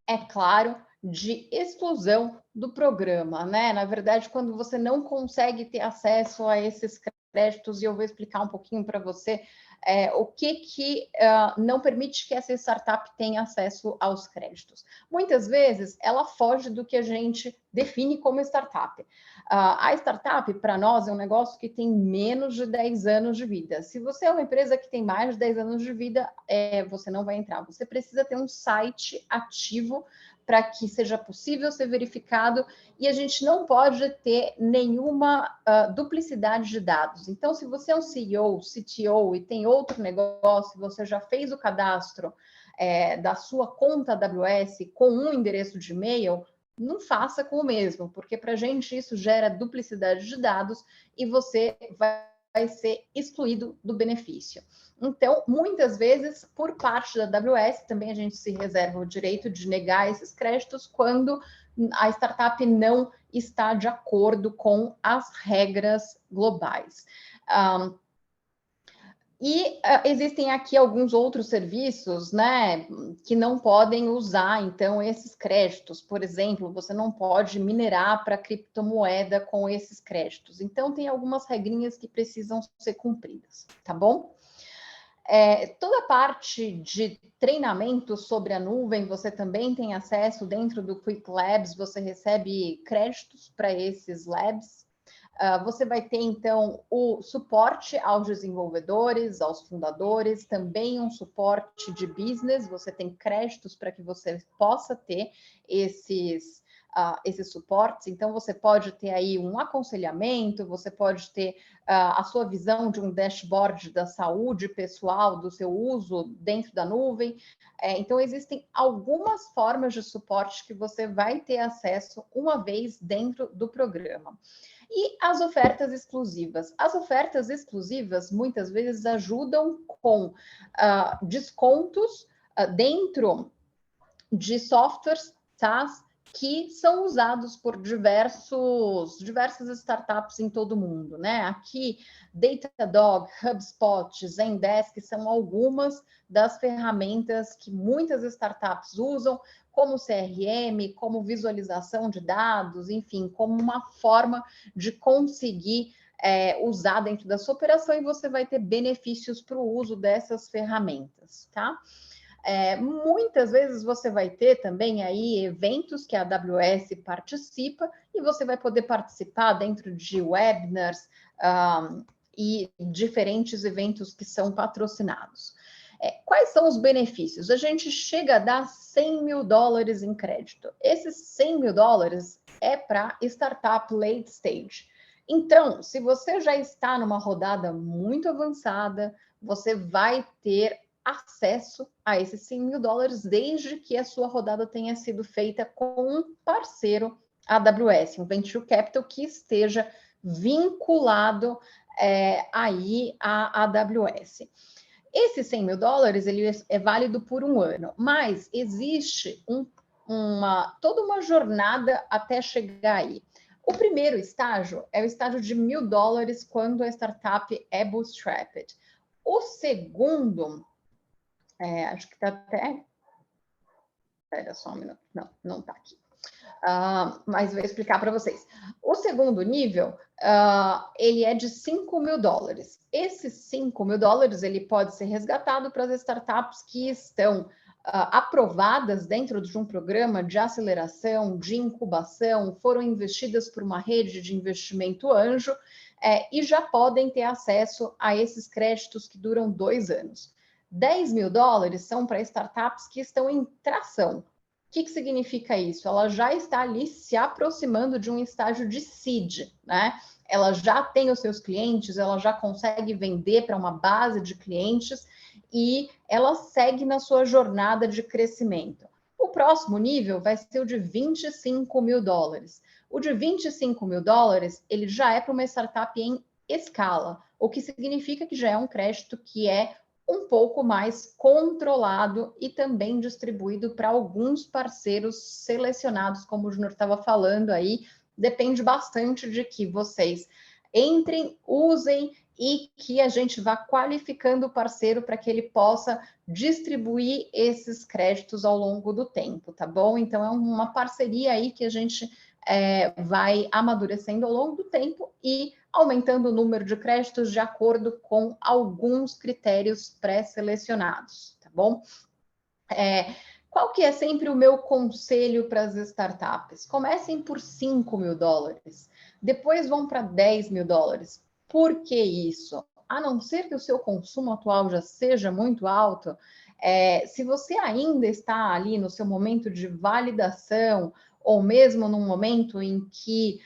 é claro, de exclusão do programa, né? Na verdade, quando você não consegue ter acesso a esses créditos, e eu vou explicar um pouquinho para você o que não permite que essa startup tenha acesso aos créditos. Muitas vezes, ela foge do que a gente define como startup. A startup, para nós, é um negócio que tem menos de 10 anos de vida. Se você é uma empresa que tem mais de 10 anos de vida, você não vai entrar. Você precisa ter um site ativo para que seja possível ser verificado, e a gente não pode ter nenhuma duplicidade de dados. Então, se você é um CEO, CTO e tem outro negócio, você já fez o cadastro da sua conta AWS com um endereço de e-mail, não faça com o mesmo, porque para a gente isso gera duplicidade de dados e você vai ser excluído do benefício. Então, muitas vezes, por parte da AWS, também a gente se reserva o direito de negar esses créditos quando a startup não está de acordo com as regras globais. Existem aqui alguns outros serviços, né, que não podem usar, então, esses créditos. Por exemplo, você não pode minerar para criptomoeda com esses créditos. Então, tem algumas regrinhas que precisam ser cumpridas, tá bom? Toda a parte de treinamento sobre a nuvem, você também tem acesso dentro do Quick Labs, você recebe créditos para esses labs. Você vai ter, então, o suporte aos desenvolvedores, aos fundadores, também um suporte de business, você tem créditos para que você possa ter esses suportes. Então, você pode ter aí um aconselhamento, você pode ter a sua visão de um dashboard da saúde pessoal, do seu uso dentro da nuvem. Então, existem algumas formas de suporte que você vai ter acesso uma vez dentro do programa. E as ofertas exclusivas? As ofertas exclusivas, muitas vezes, ajudam com descontos dentro de softwares SaaS que são usados por diversas startups em todo o mundo, né? Aqui, Datadog, HubSpot, Zendesk são algumas das ferramentas que muitas startups usam como CRM, como visualização de dados, enfim, como uma forma de conseguir usar dentro da sua operação, e você vai ter benefícios para o uso dessas ferramentas, tá? Muitas vezes você vai ter também aí eventos que a AWS participa, e você vai poder participar dentro de webinars e diferentes eventos que são patrocinados. Quais são os benefícios? A gente chega a dar $100 mil em crédito. Esses $100 mil é para startup late stage. Então, se você já está numa rodada muito avançada, você vai ter acesso a esses 100 mil dólares desde que a sua rodada tenha sido feita com um parceiro AWS, um Venture Capital que esteja vinculado aí à AWS. Esse 100 mil dólares ele é válido por um ano, mas existe toda uma jornada até chegar aí. O primeiro estágio é o estágio de 1.000 dólares quando a startup é bootstrapped. O segundo, acho que está até... Espera só um minuto. Não está aqui. Mas vou explicar para vocês. O segundo nível, ele é de 5 mil dólares. Esses 5 mil dólares, ele pode ser resgatado para as startups que estão aprovadas dentro de um programa de aceleração, de incubação, foram investidas por uma rede de investimento anjo e já podem ter acesso a esses créditos que duram 2 anos. 10 mil dólares são para startups que estão em tração. O que significa isso? Ela já está ali se aproximando de um estágio de seed, né? Ela já tem os seus clientes, ela já consegue vender para uma base de clientes e ela segue na sua jornada de crescimento. O próximo nível vai ser o de 25 mil dólares. O de 25 mil dólares, ele já é para uma startup em escala, o que significa que já é um crédito que é um pouco mais controlado e também distribuído para alguns parceiros selecionados, como o Júnior estava falando aí, depende bastante de que vocês entrem, usem e que a gente vá qualificando o parceiro para que ele possa distribuir esses créditos ao longo do tempo, tá bom? Então, é uma parceria aí que a gente vai amadurecendo ao longo do tempo e aumentando o número de créditos de acordo com alguns critérios pré-selecionados, tá bom? Qual que é sempre o meu conselho para as startups? Comecem por 5 mil dólares, depois vão para 10 mil dólares. Por que isso? A não ser que o seu consumo atual já seja muito alto, se você ainda está ali no seu momento de validação, ou mesmo num momento em que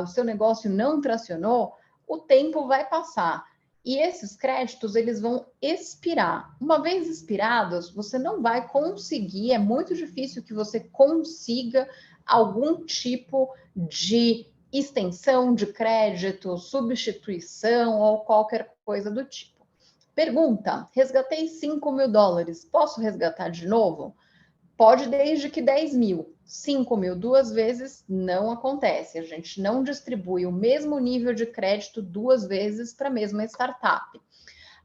o seu negócio não tracionou, o tempo vai passar. E esses créditos, eles vão expirar. Uma vez expirados, você não vai conseguir, é muito difícil que você consiga algum tipo de extensão de crédito, substituição ou qualquer coisa do tipo. Pergunta, resgatei 5 mil dólares, posso resgatar de novo? Pode desde que 10 mil. 5 mil 2 vezes não acontece. A gente não distribui o mesmo nível de crédito 2 vezes para a mesma startup.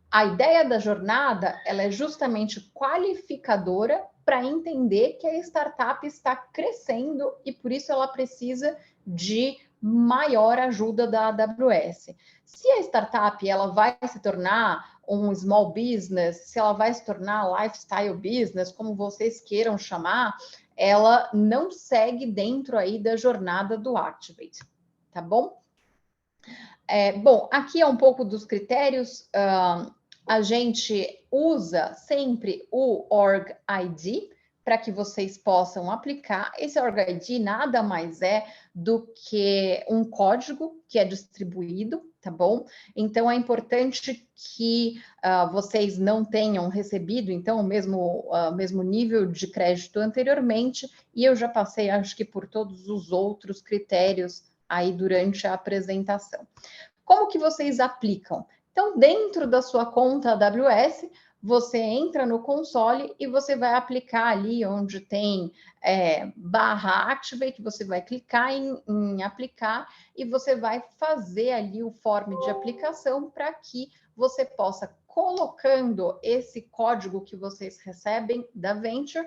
A ideia da jornada, ela é justamente qualificadora para entender que a startup está crescendo e por isso ela precisa de maior ajuda da AWS. Se a startup ela vai se tornar um small business, se ela vai se tornar lifestyle business, como vocês queiram chamar, ela não segue dentro aí da jornada do Activate, tá bom? Bom, aqui é um pouco dos critérios. A gente usa sempre o Org ID para que vocês possam aplicar. Esse Org ID nada mais é do que um código que é distribuído, tá bom? Então, é importante que vocês não tenham recebido, então, o mesmo nível de crédito anteriormente, e eu já passei, acho que, por todos os outros critérios aí durante a apresentação. Como que vocês aplicam? Então, dentro da sua conta AWS, você entra no console e você vai aplicar ali onde tem /Activate, você vai clicar em aplicar e você vai fazer ali o form de aplicação para que você possa, colocando esse código que vocês recebem da Venture,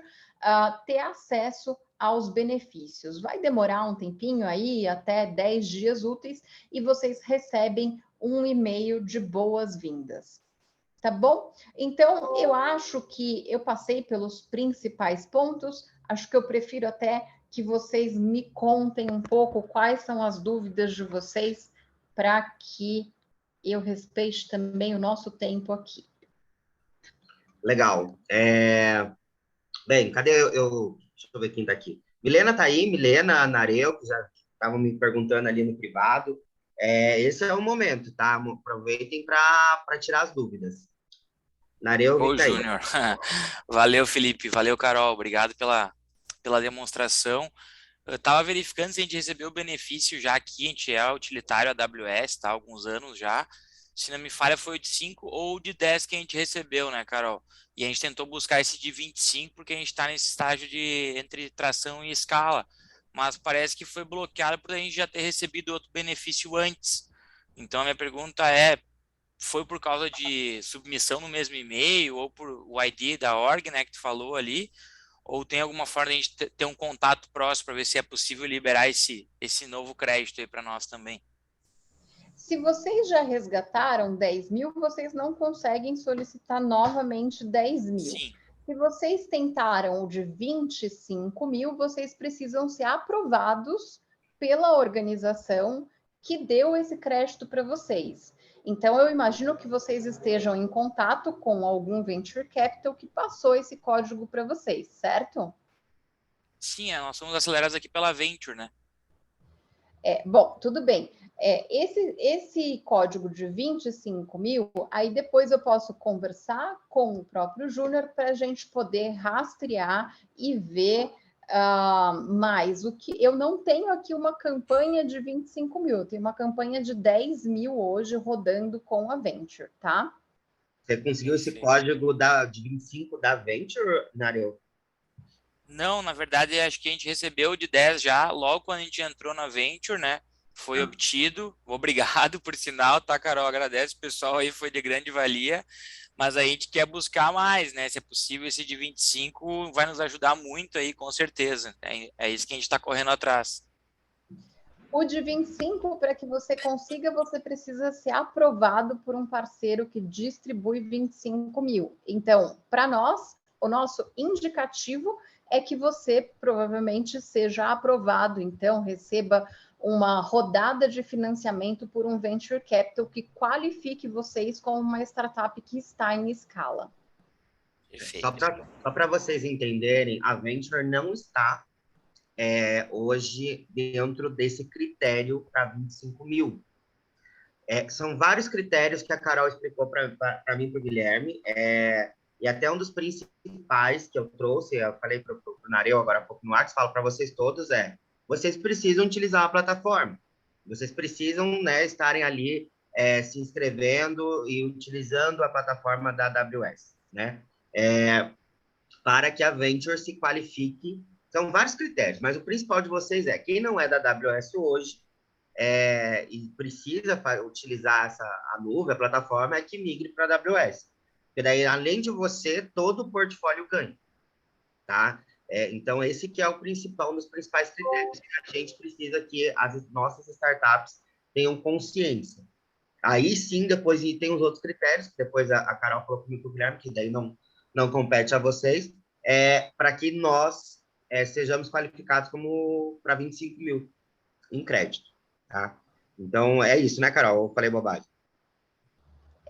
ter acesso aos benefícios. Vai demorar um tempinho aí, até 10 dias úteis, e vocês recebem um e-mail de boas-vindas. Tá bom? Então, eu acho que eu passei pelos principais pontos. Acho que eu prefiro até que vocês me contem um pouco quais são as dúvidas de vocês para que eu respeite também o nosso tempo aqui. Legal. Bem, cadê eu? Deixa eu ver quem está aqui. Milena está aí, Milena Nareu, que já estavam me perguntando ali no privado. Esse é o momento, tá? Aproveitem para tirar as dúvidas. Nareu, Ô, Vitaí. Júnior. Valeu, Felipe. Valeu, Carol. Obrigado pela demonstração. Eu estava verificando se a gente recebeu o benefício já aqui, a gente é utilitário AWS, tá? Há alguns anos já. Se não me falha, foi o de 5 ou o de 10 que a gente recebeu, né, Carol? E a gente tentou buscar esse de 25 porque a gente está nesse estágio de entre tração e escala. Mas parece que foi bloqueado por a gente já ter recebido outro benefício antes. Então, a minha pergunta é, foi por causa de submissão no mesmo e-mail ou por o ID da org, né, que tu falou ali? Ou tem alguma forma de a gente ter um contato próximo para ver se é possível liberar esse novo crédito aí para nós também? Se vocês já resgataram 10 mil, vocês não conseguem solicitar novamente 10 mil. Sim. Se vocês tentaram o de 25 mil, vocês precisam ser aprovados pela organização que deu esse crédito para vocês. Então, eu imagino que vocês estejam em contato com algum venture capital que passou esse código para vocês, certo? Sim, nós somos acelerados aqui pela Venture, né? Bom, tudo bem. Esse código de 25 mil, aí depois eu posso conversar com o próprio Júnior para a gente poder rastrear e ver mais. O que eu não tenho aqui uma campanha de 25 mil, eu tenho uma campanha de 10 mil hoje rodando com a Venture, tá? Você conseguiu esse código de 25 da Venture, Nareu? Não, na verdade, acho que a gente recebeu de 10 já, logo quando a gente entrou na Venture, né? Foi obtido. Obrigado, por sinal, tá, Carol? Agradece. O pessoal aí foi de grande valia. Mas a gente quer buscar mais, né? Se é possível, esse de 25 vai nos ajudar muito aí, com certeza. É isso que a gente está correndo atrás. O de 25, para que você consiga, você precisa ser aprovado por um parceiro que distribui 25 mil. Então, para nós, o nosso indicativo é que você provavelmente seja aprovado, então receba uma rodada de financiamento por um venture capital que qualifique vocês como uma startup que está em escala. Perfeito. Só para vocês entenderem, a Venture não está hoje dentro desse critério para 25 mil. São vários critérios que a Carol explicou para mim e para o Guilherme, e até um dos principais que eu trouxe, eu falei para o Nareu agora há pouco no WhatsApp, falo para vocês todos, vocês precisam utilizar a plataforma, vocês precisam, né, estarem ali se inscrevendo e utilizando a plataforma da AWS, né, para que a Venture se qualifique. São vários critérios, mas o principal de vocês quem não é da AWS hoje, e precisa utilizar a nuvem, a plataforma, que migre para a AWS. Porque daí, além de você, todo o portfólio ganha. Tá? Então, esse que é o principal, um dos principais critérios que a gente precisa que as nossas startups tenham consciência. Aí sim, depois tem os outros critérios, que depois a Carol falou comigo, o Guilherme, que daí não compete a vocês, para que nós sejamos qualificados como para 25 mil em crédito. Tá? Então, é isso, né, Carol? Eu falei bobagem.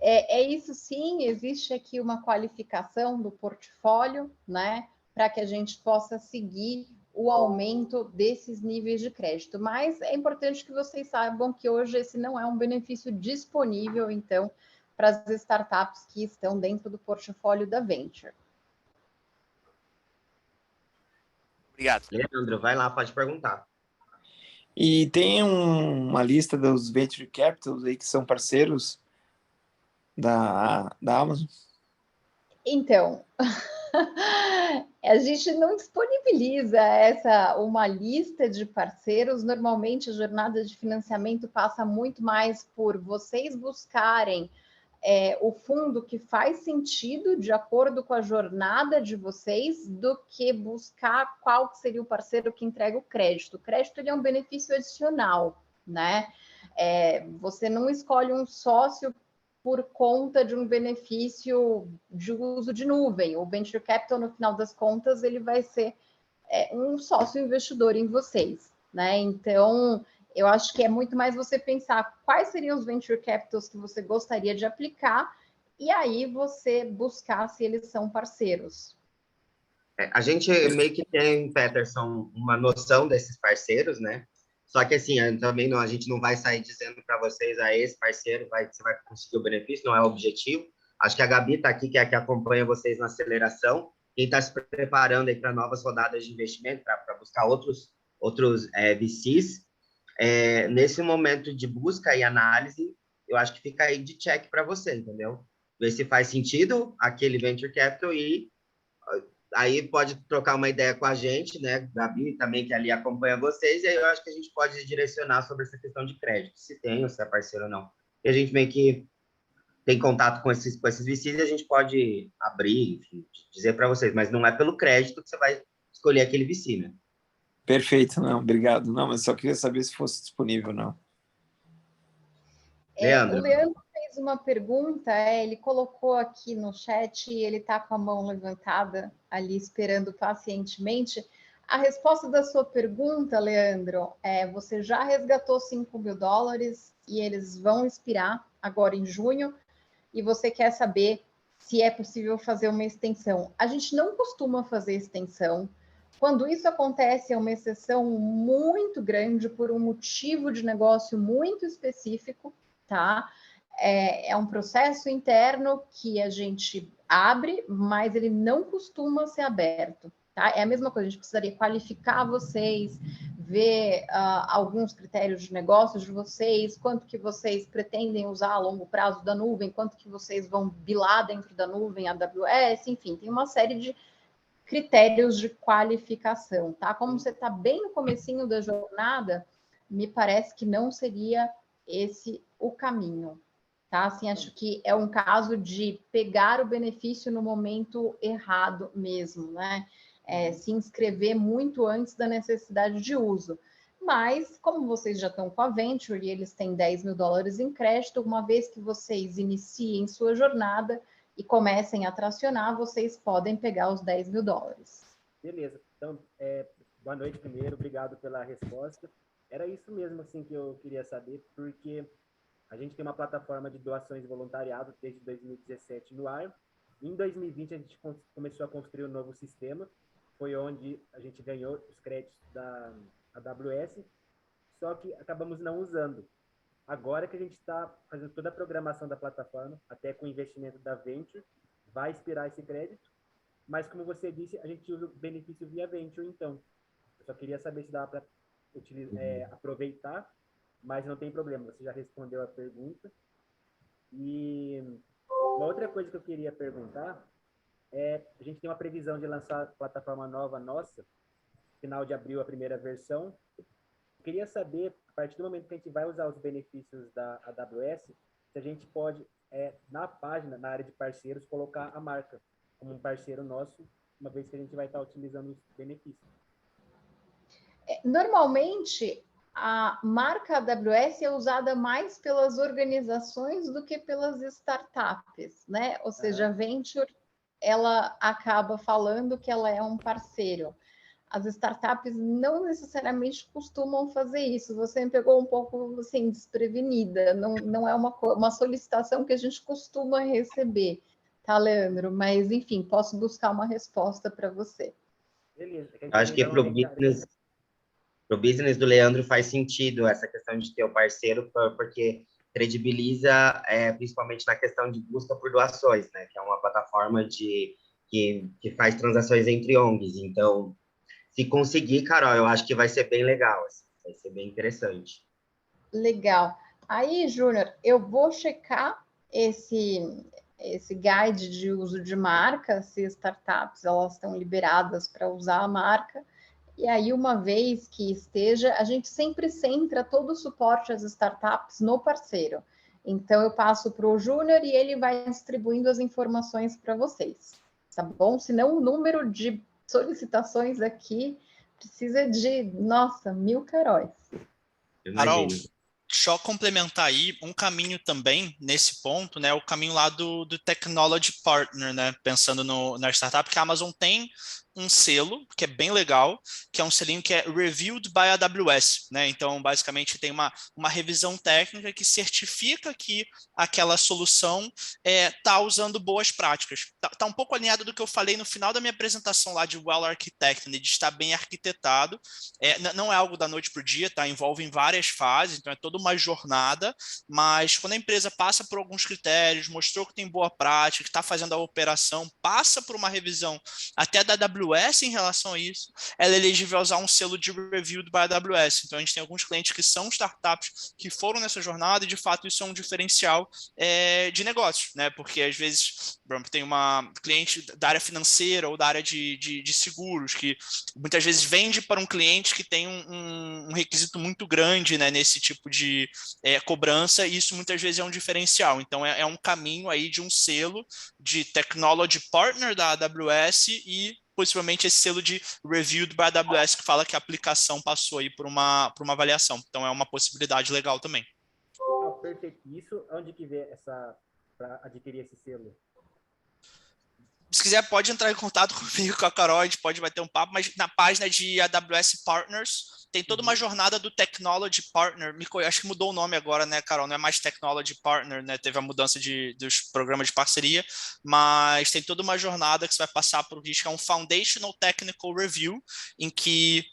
É isso sim, existe aqui uma qualificação do portfólio, né, para que a gente possa seguir o aumento desses níveis de crédito. Mas é importante que vocês saibam que hoje esse não é um benefício disponível, então, para as startups que estão dentro do portfólio da Venture. Obrigado. Leandro, vai lá, pode perguntar. E tem uma lista dos venture capitals aí que são parceiros da Amazon? Então, a gente não disponibiliza uma lista de parceiros. Normalmente, a jornada de financiamento passa muito mais por vocês buscarem o fundo que faz sentido de acordo com a jornada de vocês, do que buscar qual seria o parceiro que entrega o crédito. O crédito ele é um benefício adicional, né? Você não escolhe um sócio por conta de um benefício de uso de nuvem. O Venture Capital, no final das contas, ele vai ser um sócio investidor em vocês, né? Então, eu acho que é muito mais você pensar quais seriam os Venture Capitals que você gostaria de aplicar e aí você buscar se eles são parceiros. A gente meio que tem, Peterson, uma noção desses parceiros, né? Só que, assim, também a gente não vai sair dizendo para vocês, esse parceiro você vai conseguir o benefício, não é o objetivo. Acho que a Gabi está aqui, que é a que acompanha vocês na aceleração. Quem está se preparando aí para novas rodadas de investimento, para buscar outros VCs, nesse momento de busca e análise, eu acho que fica aí de check para você, entendeu? Ver se faz sentido aquele venture capital e aí pode trocar uma ideia com a gente, né? Gabi também, que ali acompanha vocês, e aí eu acho que a gente pode direcionar sobre essa questão de crédito, se tem ou se é parceiro ou não. E a gente meio que tem contato com esses VCs e a gente pode abrir, enfim, dizer para vocês, mas não é pelo crédito que você vai escolher aquele VC, né? Perfeito, não, obrigado. Não, mas só queria saber se fosse disponível, não. Leandro. O Leandro fez uma pergunta, ele colocou aqui no chat, e ele está com a mão levantada ali, esperando pacientemente. A resposta da sua pergunta, Leandro, você já resgatou $5.000 e eles vão expirar agora em junho, e você quer saber se é possível fazer uma extensão. A gente não costuma fazer extensão. Quando isso acontece, é uma exceção muito grande por um motivo de negócio muito específico, tá? É um processo interno que a gente abre, mas ele não costuma ser aberto, tá? É a mesma coisa, a gente precisaria qualificar vocês, ver alguns critérios de negócios de vocês, quanto que vocês pretendem usar a longo prazo da nuvem, quanto que vocês vão bilar dentro da nuvem, AWS, enfim, tem uma série de critérios de qualificação, tá? Como você está bem no comecinho da jornada, me parece que não seria esse o caminho, tá? Assim, acho que é um caso de pegar o benefício no momento errado mesmo, né? Se inscrever muito antes da necessidade de uso. Mas, como vocês já estão com a Venture e eles têm $10.000 em crédito, uma vez que vocês iniciem sua jornada e comecem a tracionar, vocês podem pegar os $10.000. Beleza. Então, boa noite primeiro, obrigado pela resposta. Era isso mesmo assim que eu queria saber, porque a gente tem uma plataforma de doações de voluntariado desde 2017 no ar. Em 2020, a gente começou a construir um novo sistema, foi onde a gente ganhou os créditos da AWS, só que acabamos não usando. Agora que a gente está fazendo toda a programação da plataforma, até com o investimento da Venture, vai expirar esse crédito, mas como você disse, a gente usa o benefício via Venture, então. Eu só queria saber se dá para aproveitar, mas não tem problema, você já respondeu a pergunta. E uma outra coisa que eu queria perguntar a gente tem uma previsão de lançar a plataforma nova nossa, final de abril, a primeira versão. Eu queria saber, a partir do momento que a gente vai usar os benefícios da AWS, se a gente pode, na página, na área de parceiros, colocar a marca como um parceiro nosso, uma vez que a gente vai estar utilizando os benefícios. Normalmente, a marca AWS é usada mais pelas organizações do que pelas startups, né? Ou seja, a Venture, ela acaba falando que ela é um parceiro. As startups não necessariamente costumam fazer isso. Você me pegou um pouco assim, desprevenida. Não é uma solicitação que a gente costuma receber, tá, Leandro? Mas, enfim, posso buscar uma resposta para você. Beleza. Acho que para o business do Leandro faz sentido essa questão de ter o parceiro, porque credibiliza, principalmente na questão de busca por doações, né? Que é uma plataforma que faz transações entre ONGs. Então, se conseguir, Carol, eu acho que vai ser bem legal, assim, vai ser bem interessante. Legal. Aí, Júnior, eu vou checar esse guide de uso de marca, se startups elas estão liberadas para usar a marca. E aí, uma vez que esteja, a gente sempre centra todo o suporte às startups no parceiro. Então, eu passo para o Júnior e ele vai distribuindo as informações para vocês, tá bom? Senão, o número de solicitações aqui precisa de, nossa, 1.000 caróis. Carol, só complementar aí, um caminho também nesse ponto, né, o caminho lá do Technology Partner, né, pensando na startup, que a Amazon tem um selo, que é bem legal, que é um selinho que é Reviewed by AWS, né, então basicamente tem uma revisão técnica que certifica que aquela solução está usando boas práticas. Tá um pouco alinhado do que eu falei no final da minha apresentação lá de Well Architected, de estar bem arquitetado, não é algo da noite para o dia, tá, envolve várias fases, então é toda uma jornada, mas quando a empresa passa por alguns critérios, mostrou que tem boa prática, que está fazendo a operação, passa por uma revisão até da AWS em relação a isso, ela é elegível a usar um selo de Reviewed by AWS. Então, a gente tem alguns clientes que são startups que foram nessa jornada e, de fato, isso é um diferencial de negócio, né? Porque, às vezes, por exemplo, tem uma cliente da área financeira ou da área de seguros que muitas vezes vende para um cliente que tem um requisito muito grande, né, nesse tipo de cobrança, e isso muitas vezes é um diferencial. Então, é um caminho aí de um selo de Technology Partner da AWS e possivelmente esse selo de Reviewed by AWS que fala que a aplicação passou aí por uma avaliação. Então, é uma possibilidade legal também. Perfeito. Isso, onde que vê para adquirir esse selo? Se quiser, pode entrar em contato comigo, com a Carol, a gente pode bater um papo, mas na página de AWS Partners tem toda uma jornada do Technology Partner. Acho que mudou o nome agora, né, Carol? Não é mais Technology Partner, né? Teve a mudança dos programas de parceria, mas tem toda uma jornada que você vai passar por que é um Foundational Technical Review, em que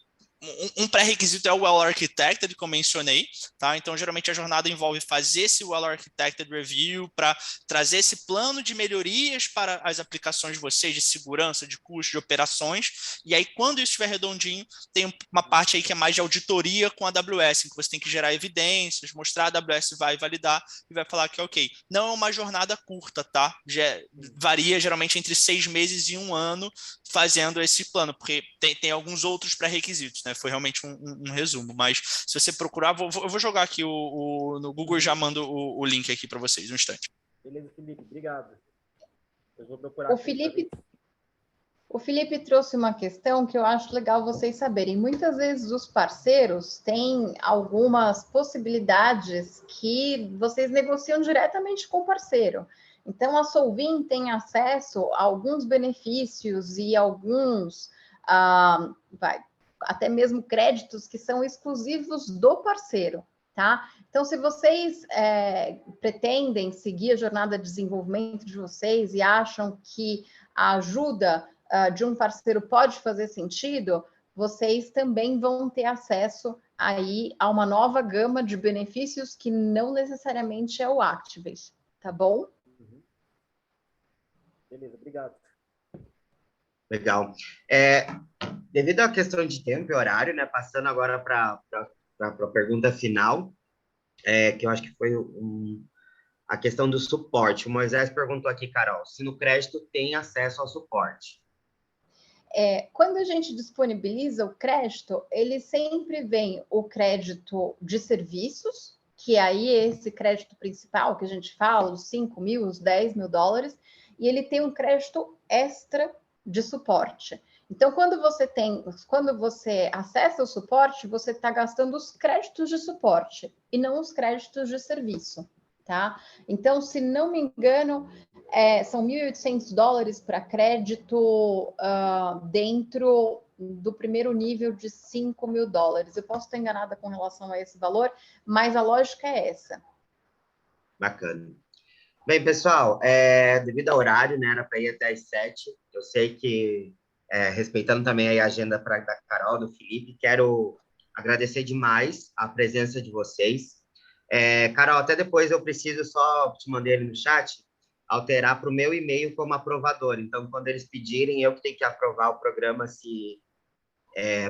um pré-requisito é o Well Architected, como mencionei, tá? Então, geralmente, a jornada envolve fazer esse Well Architected Review para trazer esse plano de melhorias para as aplicações de vocês, de segurança, de custo, de operações, e aí, quando isso estiver redondinho, tem uma parte aí que é mais de auditoria com a AWS, em que você tem que gerar evidências, mostrar a AWS vai validar e vai falar que é ok. Não é uma jornada curta, tá? Varia, geralmente, entre 6 meses e 1 ano fazendo esse plano, porque tem alguns outros pré-requisitos, né? Foi realmente um resumo, mas se você procurar, eu vou jogar aqui no Google e já mando o link aqui para vocês, um instante. Beleza, Felipe, obrigado. Eu vou procurar. O Felipe trouxe uma questão que eu acho legal vocês saberem. Muitas vezes os parceiros têm algumas possibilidades que vocês negociam diretamente com o parceiro. Então, a Solvin tem acesso a alguns benefícios e alguns, até mesmo créditos que são exclusivos do parceiro, tá? Então, se vocês pretendem seguir a jornada de desenvolvimento de vocês e acham que a ajuda de um parceiro pode fazer sentido, vocês também vão ter acesso aí a uma nova gama de benefícios que não necessariamente é o Activate, tá bom? Beleza, obrigado. Legal. Devido à questão de tempo e horário, né, passando agora para a pergunta final, que eu acho que foi a questão do suporte. O Moisés perguntou aqui, Carol, se no crédito tem acesso ao suporte. Quando a gente disponibiliza o crédito, ele sempre vem o crédito de serviços, que aí é esse crédito principal que a gente fala, os 5 mil, os 10 mil dólares, e ele tem um crédito extra de suporte. Então, quando você acessa o suporte, você está gastando os créditos de suporte e não os créditos de serviço, tá? Então, se não me engano, são 1.800 dólares para crédito dentro do primeiro nível de 5 mil dólares. Eu posso estar enganada com relação a esse valor, mas a lógica é essa. Bacana. Bem, pessoal, devido ao horário, né, era para ir até às 7. Eu sei que, respeitando também a agenda da Carol, do Felipe, quero agradecer demais a presença de vocês. Carol, até depois eu preciso só, te mandei ele no chat, alterar para o meu e-mail como aprovador. Então, quando eles pedirem, eu que tenho que aprovar o programa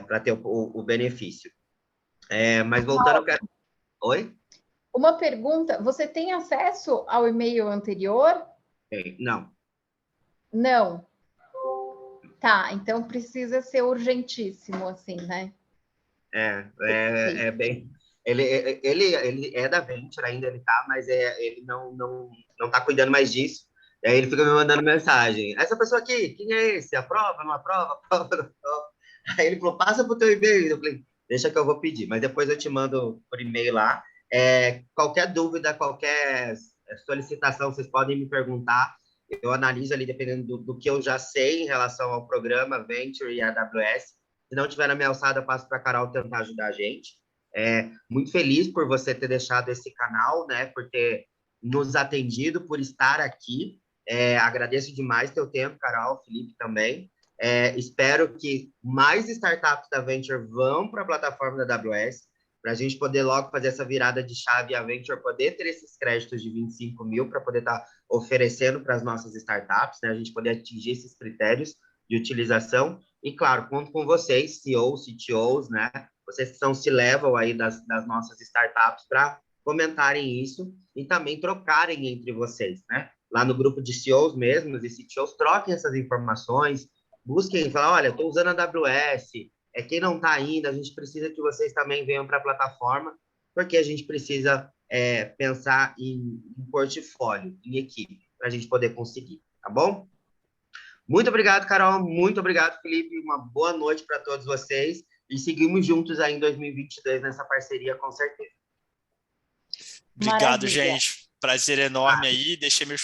para ter o benefício. Mas voltando, eu quero... Oi? Uma pergunta, você tem acesso ao e-mail anterior? Não. Não. Tá, então precisa ser urgentíssimo, assim, né? Bem... Ele é da Venture ainda, ele tá, mas ele não tá cuidando mais disso. Aí ele fica me mandando mensagem. Essa pessoa aqui, quem é esse? Aprova, não aprova? Aprova, não aprova? Aí ele falou, passa pro teu e-mail. Eu falei, deixa que eu vou pedir, mas depois eu te mando por e-mail lá. Qualquer dúvida, qualquer solicitação, vocês podem me perguntar. Eu analiso ali, dependendo do que eu já sei em relação ao programa Venture e AWS. Se não tiver na minha alçada, eu passo para a Carol tentar ajudar a gente. Muito feliz por você ter deixado esse canal, né, por ter nos atendido, por estar aqui. Agradeço demais teu tempo, Carol, Felipe também. Espero que mais startups da Venture vão para a plataforma da AWS. para a gente poder logo fazer essa virada de chave e a Venture poder ter esses créditos de 25 mil para poder estar oferecendo para as nossas startups, né? A gente poder atingir esses critérios de utilização. E, claro, conto com vocês, CEOs, CTOs, né? Vocês que são C-level aí das nossas startups para comentarem isso e também trocarem entre vocês, né? Lá no grupo de CEOs mesmos e CTOs, troquem essas informações, busquem, falar, olha, estou usando a AWS, quem não está ainda, a gente precisa que vocês também venham para a plataforma, porque a gente precisa pensar em portfólio, em equipe, para a gente poder conseguir, tá bom? Muito obrigado, Carol, muito obrigado, Felipe, uma boa noite para todos vocês e seguimos juntos aí em 2022 nessa parceria, com certeza. Obrigado, Maravilha. gente. Prazer enorme aí. Deixei meus